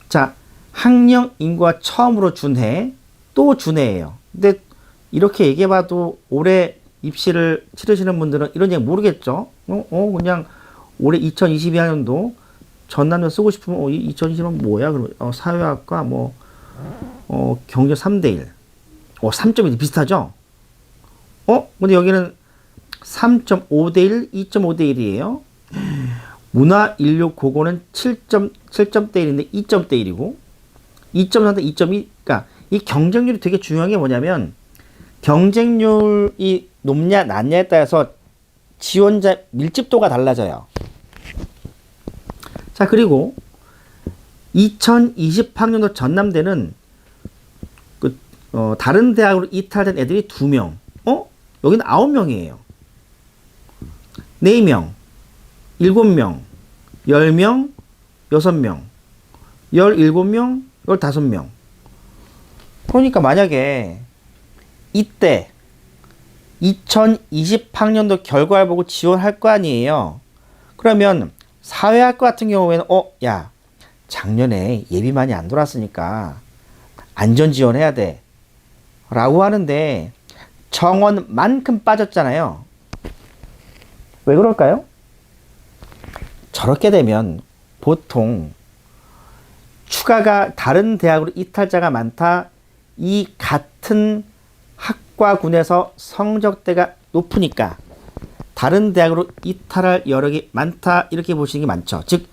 S1: 자, 학령 인구가 처음으로 준해 또 준해예요. 근데 이렇게 얘기해봐도 올해 입시를 치르시는 분들은 이런 얘기 모르겠죠. 그냥 올해 2022학년도 전남대 쓰고 싶으면 2020년 뭐야? 그러면 사회학과 경제 3대1 3점이 비슷하죠? 근데 여기는 3.5대1, 2.5대1이에요. 문화, 인류, 고고는 7점대1인데 2점대1이고 2.3대 2.2, 그러니까 이 경쟁률이 되게 중요한 게 뭐냐면 경쟁률이 높냐 낮냐에 따라서 지원자 밀집도가 달라져요. 자, 그리고 2020학년도 전남대는 다른 대학으로 이탈된 애들이 2명. 여기는 9명이에요. 4명, 7명, 10명, 6명, 17명, 15명. 그러니까 만약에 이때 2020학년도 결과를 보고 지원할 거 아니에요. 그러면 사회학과 같은 경우에는 야, 작년에 예비 많이 안 돌았으니까 안전 지원해야 돼 라고 하는데 정원만큼 빠졌잖아요. 왜 그럴까요? 저렇게 되면 보통 추가가 다른 대학으로 이탈자가 많다. 이 같은 학과군에서 성적대가 높으니까 다른 대학으로 이탈할 여력이 많다. 이렇게 보시는 게 많죠. 즉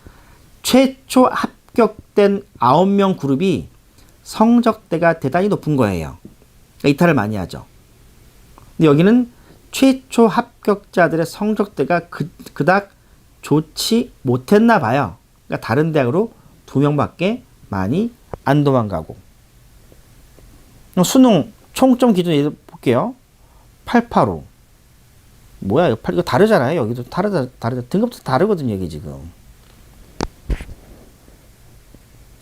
S1: 최초 합격된 9명 그룹이 성적대가 대단히 높은 거예요. 그러니까 이탈을 많이 하죠. 근데 여기는 최초 합격자들의 성적대가 그닥 좋지 못했나 봐요. 그러니까 다른 대학으로 2명밖에 많이 안 도망가고. 수능 총점 기준 볼게요. 885. 뭐야, 이거 다르잖아요. 여기도 다르다. 등급도 다르거든요, 여기 지금.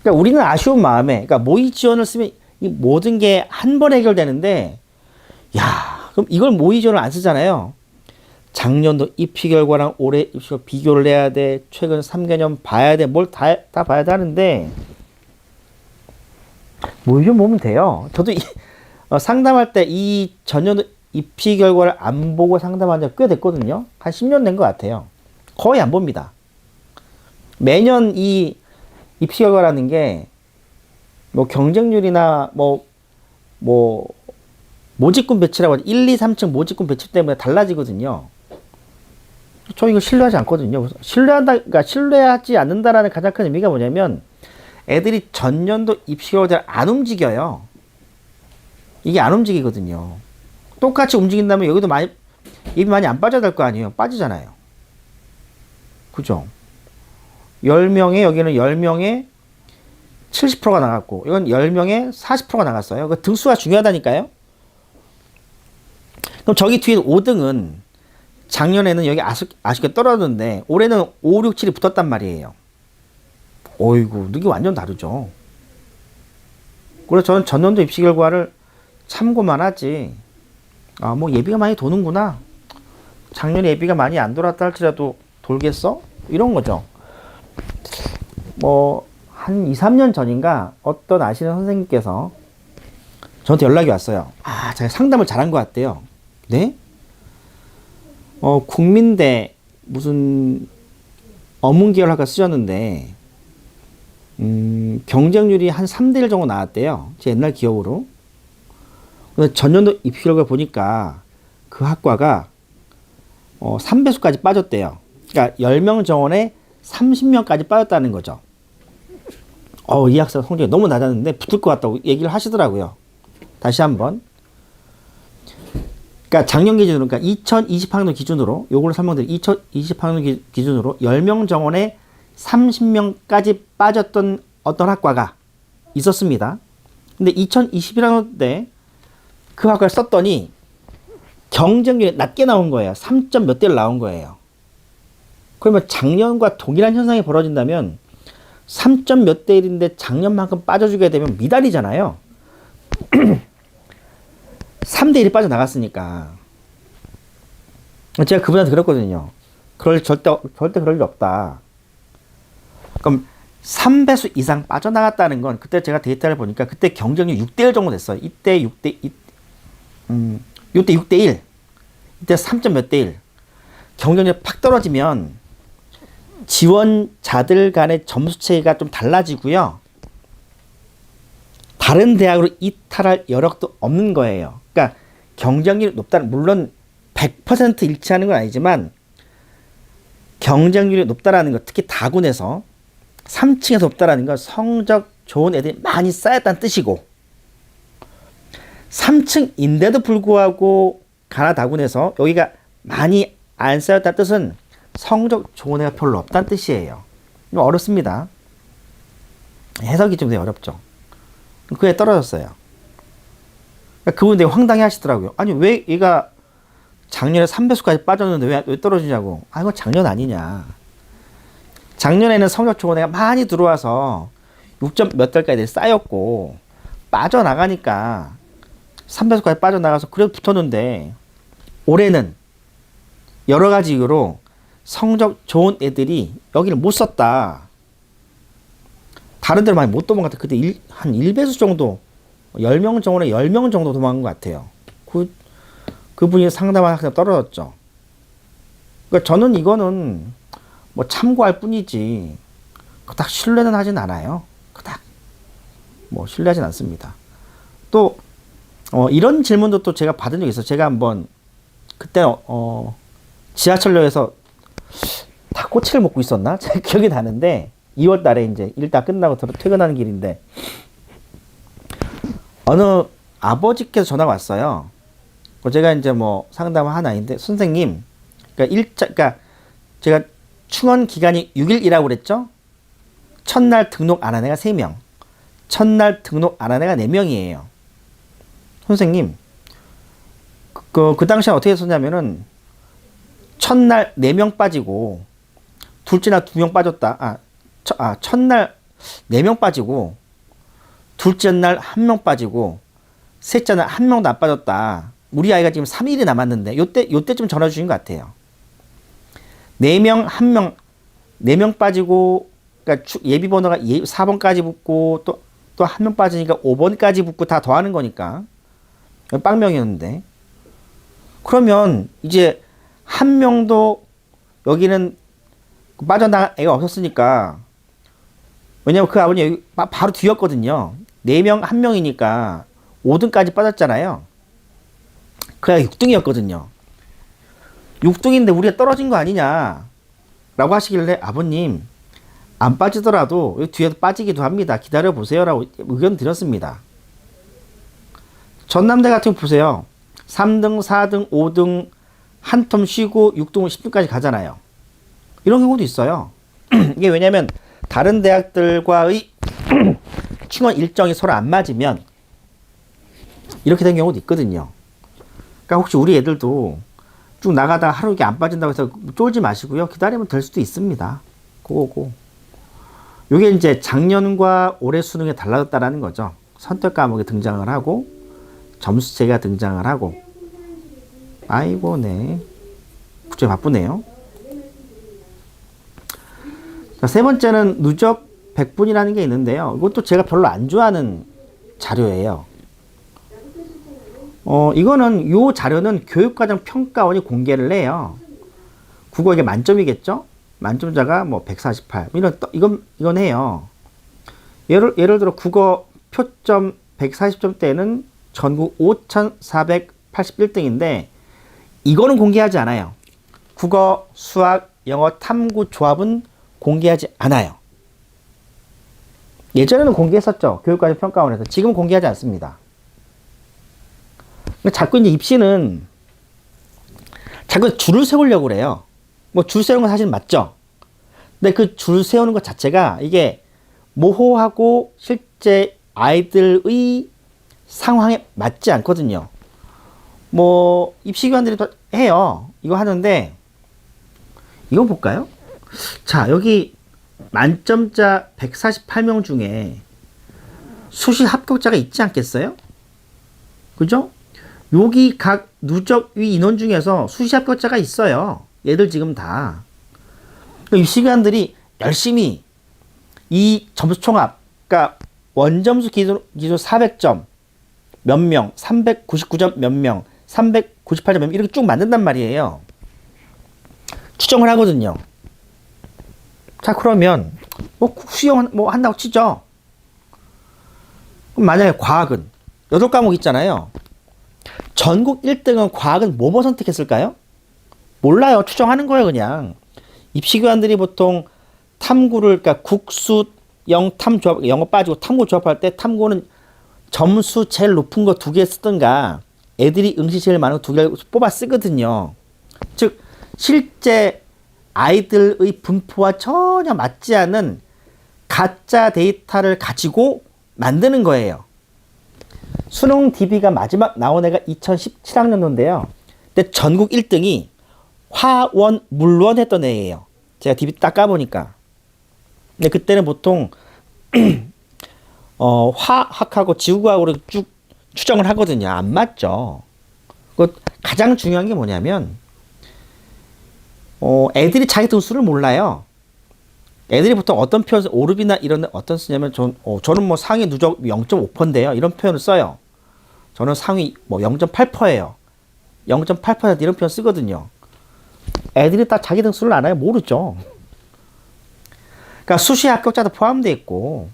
S1: 그러니까 우리는 아쉬운 마음에, 그러니까 모의 지원을 쓰면 이 모든 게 한 번에 해결되는데, 야, 그럼 이걸 모의 지원을 안 쓰잖아요. 작년도 입시 결과랑 올해 입시 결과 비교를 해야 돼. 최근 3개년 봐야 돼. 뭘 다 봐야 돼 하는데, 모의 지원 보면 돼요. 저도 상담할 때 이 전년도 입시 결과를 안 보고 상담한 지가 꽤 됐거든요. 한 10년 된 것 같아요. 거의 안 봅니다. 매년 이 입시 결과라는 게 뭐 경쟁률이나 모집군 배치라고 하죠. 1, 2, 3층 모집군 배치 때문에 달라지거든요. 저 이거 신뢰하지 않거든요. 그러니까 신뢰하지 않는다라는 가장 큰 의미가 뭐냐면 애들이 전년도 입시 결과를 안 움직여요. 이게 안 움직이거든요. 똑같이 움직인다면 여기도 입이 많이 안 빠져야 될 거 아니에요. 빠지잖아요. 그죠? 10명에 여기는 10명에 70%가 나갔고 이건 10명에 40%가 나갔어요. 그 등수가 중요하다니까요. 그럼 저기 뒤에 5등은 작년에는 여기 아쉽게 떨어졌는데 올해는 5, 6, 7이 붙었단 말이에요. 어이구, 느낌 완전 다르죠. 그래서 저는 전년도 입시 결과를 참고만 하지. 뭐 예비가 많이 도는구나. 작년에 예비가 많이 안 돌았다 할지라도 돌겠어? 이런 거죠. 한 2, 3년 전인가 어떤 아시는 선생님께서 저한테 연락이 왔어요. 제가 상담을 잘한 것 같대요. 네? 국민대 무슨 어문계열학과 쓰셨는데 경쟁률이 한 3대1 정도 나왔대요. 제 옛날 기억으로. 근데 전년도 입시 결과 보니까 그 학과가 3배수까지 빠졌대요. 그러니까 10명 정원에 30명까지 빠졌다는 거죠. 이 학생 성적이 너무 낮았는데 붙을 것 같다고 얘기를 하시더라고요. 다시 한번. 그러니까 작년 기준으로, 그러니까 2020학년 기준으로, 요걸로 설명드릴 2020학년 기준으로 10명 정원에 30명까지 빠졌던 어떤 학과가 있었습니다. 근데 2021학년 때 그 학과를 썼더니 경쟁률이 낮게 나온 거예요. 3점 몇 대를 나온 거예요. 그러면 작년과 동일한 현상이 벌어진다면 3점 몇 대 1인데 작년만큼 빠져주게 되면 미달이잖아요. 3대 1이 빠져나갔으니까. 제가 그분한테 그랬거든요. 절대 그럴 일 없다. 그럼 3배수 이상 빠져나갔다는 건 그때 제가 데이터를 보니까 그때 경쟁률 6대 1 정도 됐어요. 이때 6대 1. 이때 3점 몇 대 1. 경쟁률이 팍 떨어지면 지원자들 간의 점수 체계가 좀 달라지고요. 다른 대학으로 이탈할 여력도 없는 거예요. 그러니까 경쟁률이 높다는, 물론 100% 일치하는 건 아니지만 경쟁률이 높다라는 것, 특히 다군에서 3층에서 높다라는 건 성적 좋은 애들이 많이 쌓였다는 뜻이고, 3층인데도 불구하고 가나다군에서 여기가 많이 안 쌓였다는 뜻은 성적 좋은 애가 별로 없다는 뜻이에요. 어렵습니다. 해석이 좀 되게 어렵죠. 그게 떨어졌어요. 그분 되게 황당해 하시더라고요. 아니, 왜 얘가 작년에 3배수까지 빠졌는데 왜 떨어지냐고. 아, 이거 작년 아니냐. 작년에는 성적 좋은 애가 많이 들어와서 6점 몇 달까지 쌓였고, 빠져나가니까 3배수까지 빠져나가서 그래도 붙었는데, 올해는 여러 가지 이유로 성적 좋은 애들이 여기를 못 썼다. 다른 데로 많이 못 도망갔다. 그때 한 1배수 정도, 10명 정도에 10명 정도 도망간 것 같아요. 그분이 상담한 학생 떨어졌죠. 그러니까 저는 이거는 뭐 참고할 뿐이지, 그닥 신뢰는 하진 않아요. 그닥. 뭐 신뢰하진 않습니다. 또, 이런 질문도 또 제가 받은 적이 있어요. 제가 한번, 그때, 지하철역에서 닭꼬치를 먹고 있었나? 제 기억이 나는데, 2월 달에 이제 일 다 끝나고 퇴근하는 길인데, 어느 아버지께서 전화가 왔어요. 제가 이제 뭐 상담을 하나 있는데, 선생님, 그러니까 제가 충원 기간이 6일이라고 그랬죠? 첫날 등록 안 한 애가 3명, 첫날 등록 안 한 애가 4명이에요. 선생님, 그 당시에 어떻게 했었냐면은, 첫날 4명 빠지고, 둘째 날 2명 빠졌다. 첫날 4명 빠지고, 둘째 날 1명 빠지고, 셋째 날 1명도 안 빠졌다. 우리 아이가 지금 3일이 남았는데, 요때쯤 전화 주신 것 같아요. 4명, 1명, 4명 빠지고, 그러니까 예비 번호가 4번까지 붙고, 또 1명 빠지니까 5번까지 붙고 다 더하는 거니까. 빵명이었는데. 그러면 이제 1명도 여기는 빠져나간 애가 없었으니까, 왜냐면 그 아버님 여기 바로 뒤였거든요. 4명, 1명이니까 5등까지 빠졌잖아요. 그가 6등이었거든요. 6등인데 우리가 떨어진 거 아니냐 라고 하시길래, 아버님 안 빠지더라도 여기 뒤에도 빠지기도 합니다. 기다려 보세요 라고 의견 드렸습니다. 전남대 같은 거 보세요. 3등, 4등, 5등 한 텀 쉬고 6등, 10등까지 가잖아요. 이런 경우도 있어요. 이게 왜냐면 다른 대학들과의 충원 일정이 서로 안 맞으면 이렇게 된 경우도 있거든요. 그러니까 혹시 우리 애들도 쭉 나가다가 하루 이렇게 안 빠진다고 해서 쫄지 마시고요. 기다리면 될 수도 있습니다. 그거고. 요게 이제 작년과 올해 수능에 달라졌다라는 거죠. 선택 과목이 등장을 하고, 점수제가 등장을 하고. 아이고, 네. 국제 바쁘네요. 자, 세 번째는 누적 100분이라는 게 있는데요. 이것도 제가 별로 안 좋아하는 자료예요. 이거는, 요 자료는 교육과정 평가원이 공개를 해요. 국어 이게 만점이겠죠? 만점자가 뭐 148. 이건 해요. 예를 들어 국어 표점 140점대는 전국 5,481등인데, 이거는 공개하지 않아요. 국어, 수학, 영어, 탐구 조합은 공개하지 않아요. 예전에는 공개했었죠. 교육과정 평가원에서. 지금은 공개하지 않습니다. 자꾸 이제 입시는 자꾸 줄을 세우려고 그래요. 뭐 줄 세우는 건 사실 맞죠. 근데 그 줄 세우는 것 자체가 이게 모호하고 실제 아이들의 상황에 맞지 않거든요. 뭐 입시기관들이 해요. 이거 하는데, 이거 볼까요? 자, 여기 만점자 148명 중에 수시 합격자가 있지 않겠어요? 그죠? 여기 각 누적위 인원 중에서 수시 합격자가 있어요. 얘들 지금 다. 입시기관들이 열심히 이 점수 총합, 그러니까 원점수 기준 400점 몇 명, 399점 몇 명, 398점 몇 명, 이렇게 쭉 만든단 말이에요. 추정을 하거든요. 자, 그러면 뭐 수영 뭐 한다고 치죠. 그럼 만약에 과학은 8과목 있잖아요. 전국 1등은 과학은 뭐뭐 선택했을까요? 몰라요. 추정하는 거예요, 그냥. 입시기관들이 보통 탐구를, 그러니까 국수, 영탐 조합, 영어 빠지고 탐구 조합할 때 탐구는 점수 제일 높은 거 2개 쓰든가, 애들이 응시 제일 많은 거 2개 뽑아 쓰거든요. 즉, 실제 아이들의 분포와 전혀 맞지 않은 가짜 데이터를 가지고 만드는 거예요. 수능 DB가 마지막 나온 애가 2017학년도인데요. 근데 전국 1등이 화원, 물원 했던 애예요. 제가 DB 딱 까보니까. 근데 그때는 보통 화학하고 지구과학으로 쭉 추정을 하거든요. 안 맞죠. 그 가장 중요한 게 뭐냐면 애들이 자기 등수를 몰라요. 애들이 보통 어떤 표현, 오르비나 이런 데 어떤 쓰냐면 저는 뭐 상위 누적 0.5%인데요. 이런 표현을 써요. 저는 상위 뭐 0.8%예요. 0.8% 이런 표현 쓰거든요. 애들이 다 자기 등수를 알아요? 모르죠. 그러니까 수시 합격자도 포함되어 있고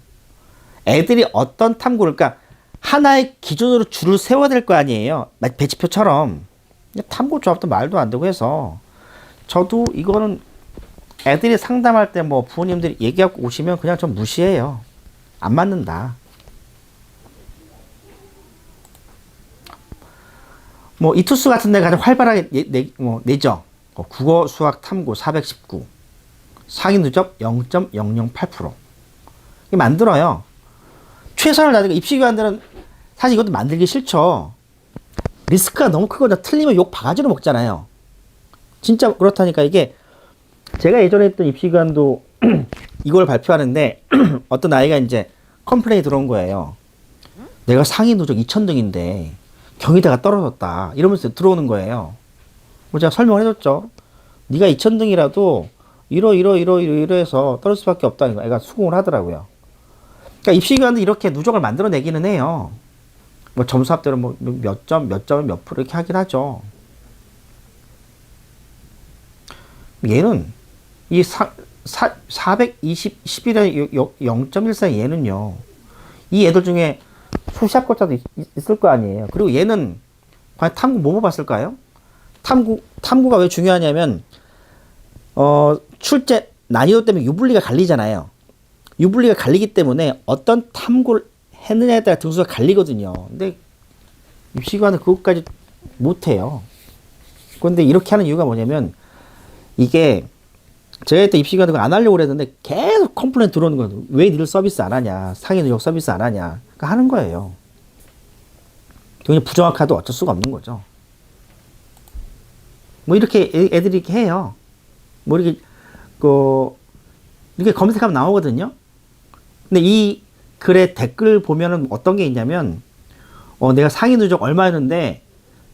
S1: 애들이 어떤 탐구를 그러니까 하나의 기준으로 줄을 세워야 될 거 아니에요. 배치표처럼. 탐구 조합도 말도 안 되고 해서 저도 이거는 애들이 상담할 때 뭐 부모님들이 얘기하고 오시면 그냥 좀 무시해요. 안 맞는다. 뭐 이투스 같은 데 가장 활발하게 내죠. 국어 수학 탐구 419 상위 누적 0.008% 이게 만들어요. 최선을 다하니까 입시기관들은 사실 이것도 만들기 싫죠. 리스크가 너무 크거든요. 틀리면 욕 바가지로 먹잖아요. 진짜 그렇다니까. 이게 제가 예전에 했던 입시기관도 이걸 발표하는데 어떤 아이가 이제 컴플레인이 들어온 거예요. 내가 상위 누적 2000등인데 경희대가 떨어졌다 이러면서 들어오는 거예요. 제가 설명을 해줬죠. 네가 2000등이라도 이러해서 떨어질 수밖에 없다니까. 애가 수긍을 하더라고요. 그러니까 입시기관도 이렇게 누적을 만들어내기는 해요. 뭐 점수 합대로 뭐 몇 점, 몇 프로 이렇게 하긴 하죠. 얘는 이 420, 11에 0.14 얘는요. 이 애들 중에 수시 합격자도 있을 거 아니에요. 그리고 얘는 과연 탐구 뭐 봤을까요? 탐구가 왜 중요하냐면 출제 난이도 때문에 유불리가 갈리잖아요. 유불리가 갈리기 때문에 어떤 탐구를 했느냐에 따라 등수가 갈리거든요. 근데 입시관은 그것까지 못해요. 그런데 이렇게 하는 이유가 뭐냐면 이게 제가 그때 입시관을 안 하려고 그랬는데 계속 컴플레인 들어오는 거예요. 왜 니들 서비스 안 하냐. 상위 누적 서비스 안 하냐. 그러니까 하는 거예요. 굉장히 부정확해도 어쩔 수가 없는 거죠. 뭐 이렇게 애들이 이렇게 해요. 뭐 이렇게 이렇게 검색하면 나오거든요. 근데 이 글에 댓글 보면은 어떤 게 있냐면 내가 상위 누적 얼마였는데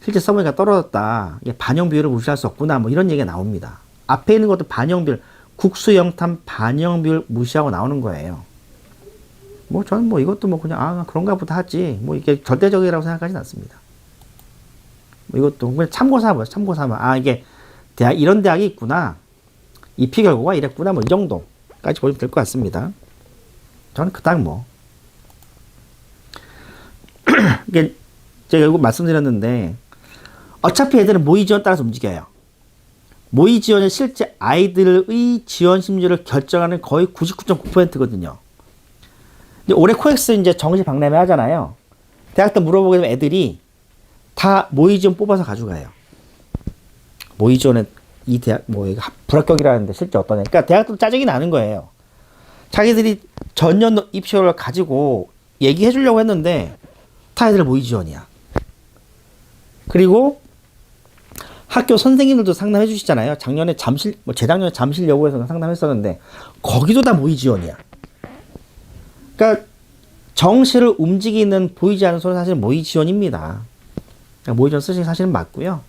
S1: 실제 써보니까 떨어졌다. 이게 반영 비율을 무시할 수 없구나. 뭐 이런 얘기가 나옵니다. 앞에 있는 것도 반영 비율, 국수 영탐 반영 비율 무시하고 나오는 거예요. 뭐 저는 뭐 이것도 뭐 그냥 그런가 보다 하지. 뭐 이게 절대적이라고 생각하진 않습니다. 뭐 이것도 그냥 참고삼아요. 참고삼아. 이게 이런 대학이 있구나. 입시 결과가 이랬구나. 뭐 이 정도까지 보시면 될 것 같습니다. 저는 그닥 뭐. 이게 제가 이거 말씀드렸는데 어차피 애들은 모의 지원 따라서 움직여요. 모의 지원은 실제 아이들의 지원 심리를 결정하는 거의 99.9%거든요. 근데 올해 코엑스 이제 정시 박람회 하잖아요. 대학 때 물어보게 되면 애들이 다 모의 지원 뽑아서 가져가요. 모의 지원은 이 대학 불합격이라는데 실제 어떠냐. 그러니까 대학도 짜증이 나는 거예요. 자기들이 전년도 입시를 가지고 얘기해 주려고 했는데 다 애들 모의 지원이야. 그리고 학교 선생님들도 상담해 주시잖아요. 작년에 재작년에 잠실 여고에서 상담했었는데 거기도 다 모의 지원이야. 그러니까 정시를 움직이는 보이지 않는 소리는 사실 모의 지원입니다. 그러니까 모의 지원 쓰시는 게 사실은 맞고요.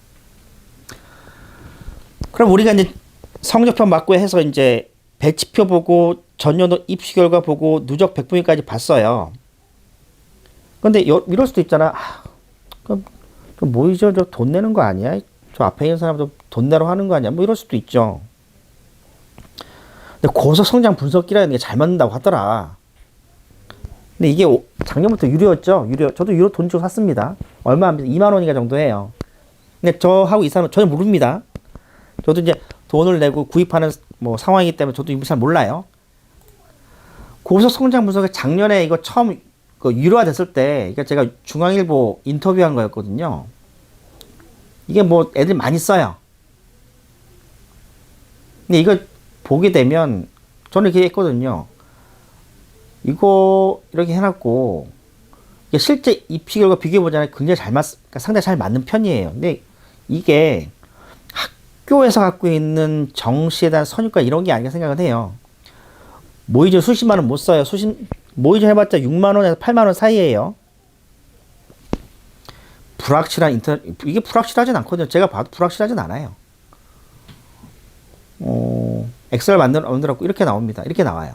S1: 그럼 우리가 이제 성적표 맞고 해서 이제 배치표 보고 전년도 입시 결과 보고 누적 100분위까지 봤어요. 근데 이럴 수도 있잖아. 그럼 모의 지원 저 돈 내는 거 아니야? 저 앞에 있는 사람도 돈 내러 하는 거 아니야? 뭐 이럴 수도 있죠. 근데 고속 성장 분석기라는 게 잘 맞는다고 하더라. 근데 이게 작년부터 유료였죠. 저도 유료 돈 주고 샀습니다. 얼마 안 비싸. 2만 원인가 정도 해요. 근데 저하고 이 사람은 전혀 모릅니다. 저도 이제 돈을 내고 구입하는 뭐 상황이기 때문에 저도 이거 잘 몰라요. 고속 성장 분석이 작년에 이거 처음 유료화 됐을 때, 그러니까 제가 중앙일보 인터뷰한 거였거든요. 이게 뭐 애들 많이 써요. 근데 이거 보게 되면 저는 이렇게 했거든요. 이거 이렇게 해놨고 이게 실제 입시 결과 비교해 보잖아요. 굉장히 그러니까 상당히 잘 맞는 편이에요. 근데 이게 학교에서 갖고 있는 정시에 대한 선입과 이런 게 아닌가 생각은 해요. 모의전 수십만 원 못 써요. 모의전 해봤자 6만 원에서 8만 원 사이에요. 이게 불확실하진 않거든요. 제가 봐도 불확실하진 않아요. 엑셀 만들었고 이렇게 나옵니다. 이렇게 나와요.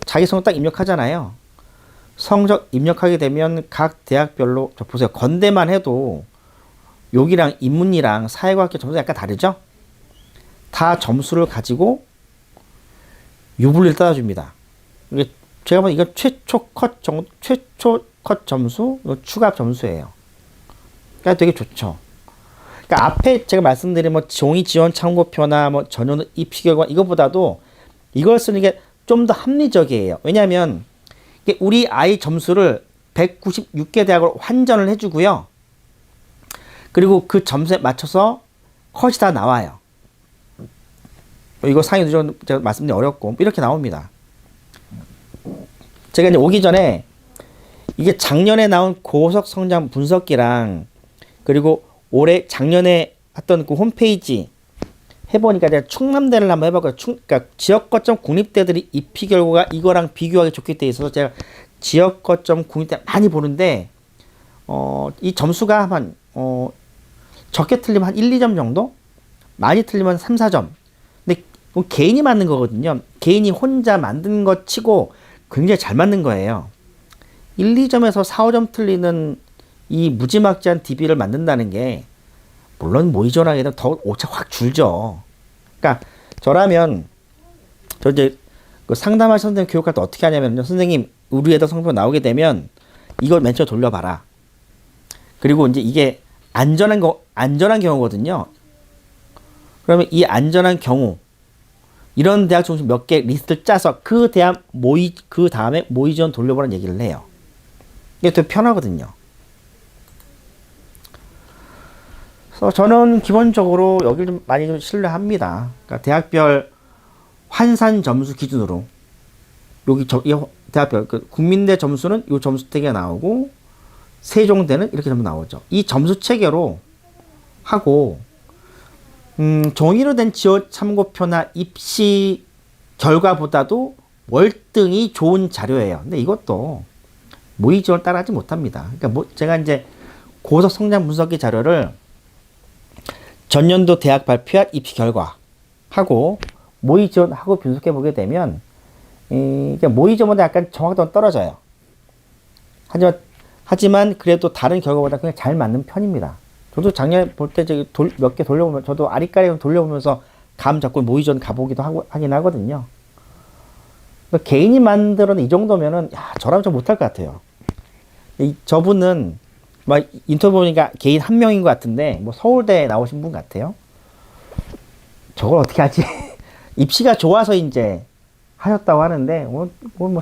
S1: 자기 성적 딱 입력하잖아요. 성적 입력하게 되면 각 대학별로, 보세요. 건대만 해도 여기랑 인문이랑 사회과학계 점수가 약간 다르죠? 다 점수를 가지고 유불리를 따라줍니다. 이게 제가 보면 이건 최초 컷 점수, 추가 점수예요. 그러니까 되게 좋죠. 그러니까 앞에 제가 말씀드린 뭐 종이 지원 참고표나 뭐 전형 입시 결과 이것보다도 이걸 쓰는 게 좀 더 합리적이에요. 왜냐하면 우리 아이 점수를 196개 대학을 환전을 해주고요. 그리고 그 점수에 맞춰서 컷이 다 나와요. 이거 상위 누적 제가 말씀드리기 어렵고 이렇게 나옵니다. 제가 이제 오기 전에 이게 작년에 나온 고속 성장 분석기랑 그리고 작년에 했던 그 홈페이지 해보니까 제가 충남대를 한번 해봤거든요. 그러니까 지역 거점 국립대들이 입시 결과가 이거랑 비교하기 좋게 돼 있어서 제가 지역 거점 국립대 많이 보는데 이 점수가 적게 틀리면 한 1, 2점 정도? 많이 틀리면 3, 4점. 근데 개인이 맞는 거거든요. 개인이 혼자 만든 것 치고 굉장히 잘 맞는 거예요. 1, 2점에서 4, 5점 틀리는 이 무지막지한 DB를 만든다는 게 물론 모의전화에는 더 오차 확 줄죠. 그러니까 저라면 저 이제 그 상담할 선생님 교육할 때 어떻게 하냐면요. 선생님 우리 애들 성적 나오게 되면 이걸 맨 처음 돌려봐라. 그리고 이제 이게 안전한 경우거든요. 그러면 이 안전한 경우 이런 대학 중심 몇 개 리스트를 짜서 그 다음에 모의전 돌려보라는 얘기를 해요. 이게 되게 편하거든요. 그래서 저는 기본적으로 여기를 좀 많이 좀 신뢰합니다. 그러니까 대학별 환산 점수 기준으로 이 대학별 국민대 점수는 이 점수대가 나오고 세종대는 이렇게 점수 나오죠. 이 점수 체계로 하고 종이로 된 지원 참고표나 입시 결과보다도 월등히 좋은 자료예요. 근데 이것도 모의지원을 따라하지 못합니다. 그러니까 제가 이제 고속 성장 분석기 자료를 전년도 대학 발표한 입시 결과 하고 모의지원하고 분석해 보게 되면 모의지원보다 약간 정확도는 떨어져요. 하지만 그래도 다른 결과보다 그냥 잘 맞는 편입니다. 저도 작년에 볼 때 몇 개 돌려보면 저도 아리까리 돌려보면서 감 잡고 모의전 가보기도 하긴 하거든요. 그러니까 개인이 만들어낸 이 정도면은 저라면 좀 못할 것 같아요. 저분은 막 인터뷰 보니까 개인 한 명인 것 같은데 뭐 서울대 나오신 분 같아요. 저걸 어떻게 하지? 입시가 좋아서 이제 하셨다고 하는데 뭐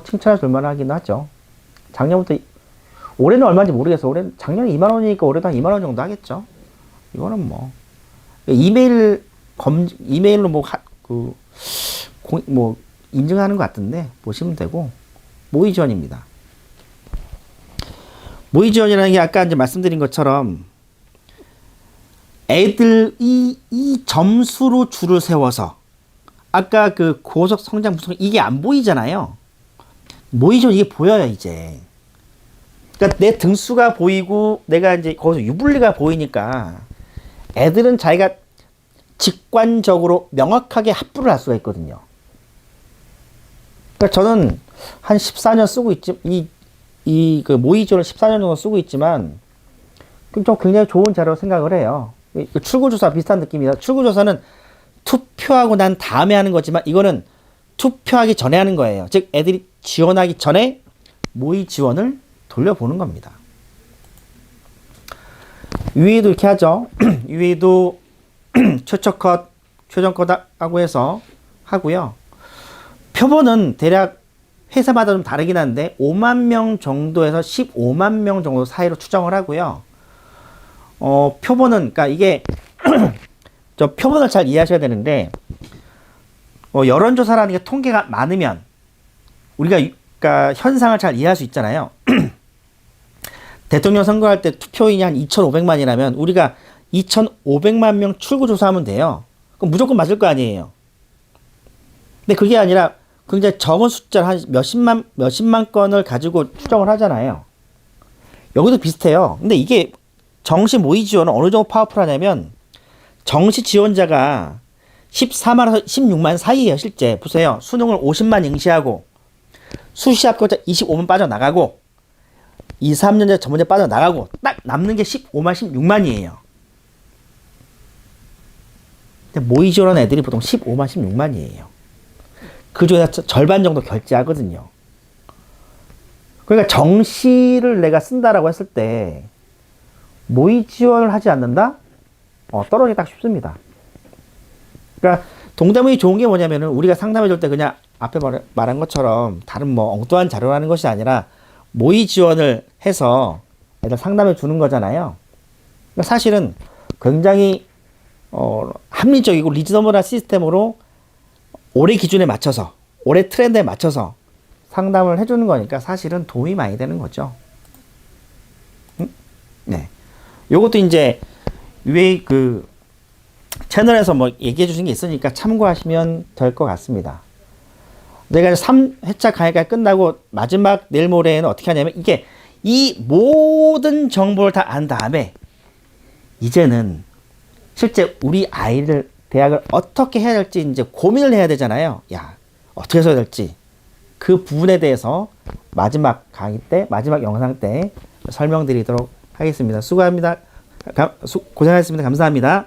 S1: 칭찬해 줄 만하긴 하죠. 작년부터 올해는 얼마인지 모르겠어. 작년에 2만 원이니까 올해도 한 2만 원 정도 하겠죠. 이거는 뭐 이메일로 인증하는 것 같은데 보시면 되고 모의지원입니다. 모의지원이라는 게 아까 이제 말씀드린 것처럼 애들 이 점수로 줄을 세워서 아까 그 고속 성장 분석 이게 안 보이잖아요. 모의지원 이게 보여요 이제. 그러니까 내 등수가 보이고 내가 이제 거기서 유불리가 보이니까 애들은 자기가 직관적으로 명확하게 합부를 할 수가 있거든요. 그러니까 저는 한 14년 쓰고 있지 그 모의지원을 14년 정도 쓰고 있지만 좀 굉장히 좋은 자료로 생각을 해요. 출구조사 비슷한 느낌이다. 출구조사는 투표하고 난 다음에 하는 거지만 이거는 투표하기 전에 하는 거예요. 즉 애들이 지원하기 전에 모의지원을 돌려보는 겁니다. 위에도 이렇게 하죠. 위에도 최초컷, 최종컷 하고 해서 하고요. 표본은 대략 회사마다 좀 다르긴 한데 5만 명 정도에서 15만 명 정도 사이로 추정을 하고요. 표본은 그러니까 이게 저 표본을 잘 이해하셔야 되는데 여론조사라는 게 통계가 많으면 우리가 그러니까 현상을 잘 이해할 수 있잖아요. 대통령 선거할 때 투표인이 한 2,500만이라면 우리가 2,500만 명 출구 조사하면 돼요. 그럼 무조건 맞을 거 아니에요. 근데 그게 아니라 굉장히 적은 숫자 한 몇십만 건을 가지고 추정을 하잖아요. 여기도 비슷해요. 근데 이게 정시 모의 지원은 어느 정도 파워풀하냐면 정시 지원자가 14만에서 16만 사이에요. 실제 보세요. 수능을 50만 응시하고 수시 합격자 25만 빠져나가고 2, 3년제 전문제 빠져나가고 딱 남는 게 15만, 16만이에요. 근데 모의 지원하는 애들이 보통 15만, 16만이에요. 그 중에서 절반 정도 결제하거든요. 그러니까 정시를 내가 쓴다라고 했을 때 모의 지원을 하지 않는다? 떨어지기 딱 쉽습니다. 그러니까 동대문이 좋은 게 뭐냐면은 우리가 상담해 줄 때 그냥 앞에 말한 것처럼 다른 뭐 엉뚱한 자료라는 것이 아니라 모의 지원을 해서 애들 상담해 주는 거잖아요. 그러니까 사실은 굉장히 합리적이고 리즈너블한 시스템으로 올해 기준에 맞춰서 올해 트렌드에 맞춰서 상담을 해주는 거니까 사실은 도움이 많이 되는 거죠. 네. 요것도 이제 위에 그 채널에서 뭐 얘기해 주신 게 있으니까 참고하시면 될 것 같습니다. 내가 3회차 강의가 끝나고 마지막 내일 모레에는 어떻게 하냐면 이게 이 모든 정보를 다 안 다음에 이제는 실제 우리 아이를 대학을 어떻게 해야 될지 이제 고민을 해야 되잖아요. 야, 어떻게 해야 될지. 그 부분에 대해서 마지막 강의 때, 마지막 영상 때 설명드리도록 하겠습니다. 수고합니다. 고생하셨습니다. 감사합니다.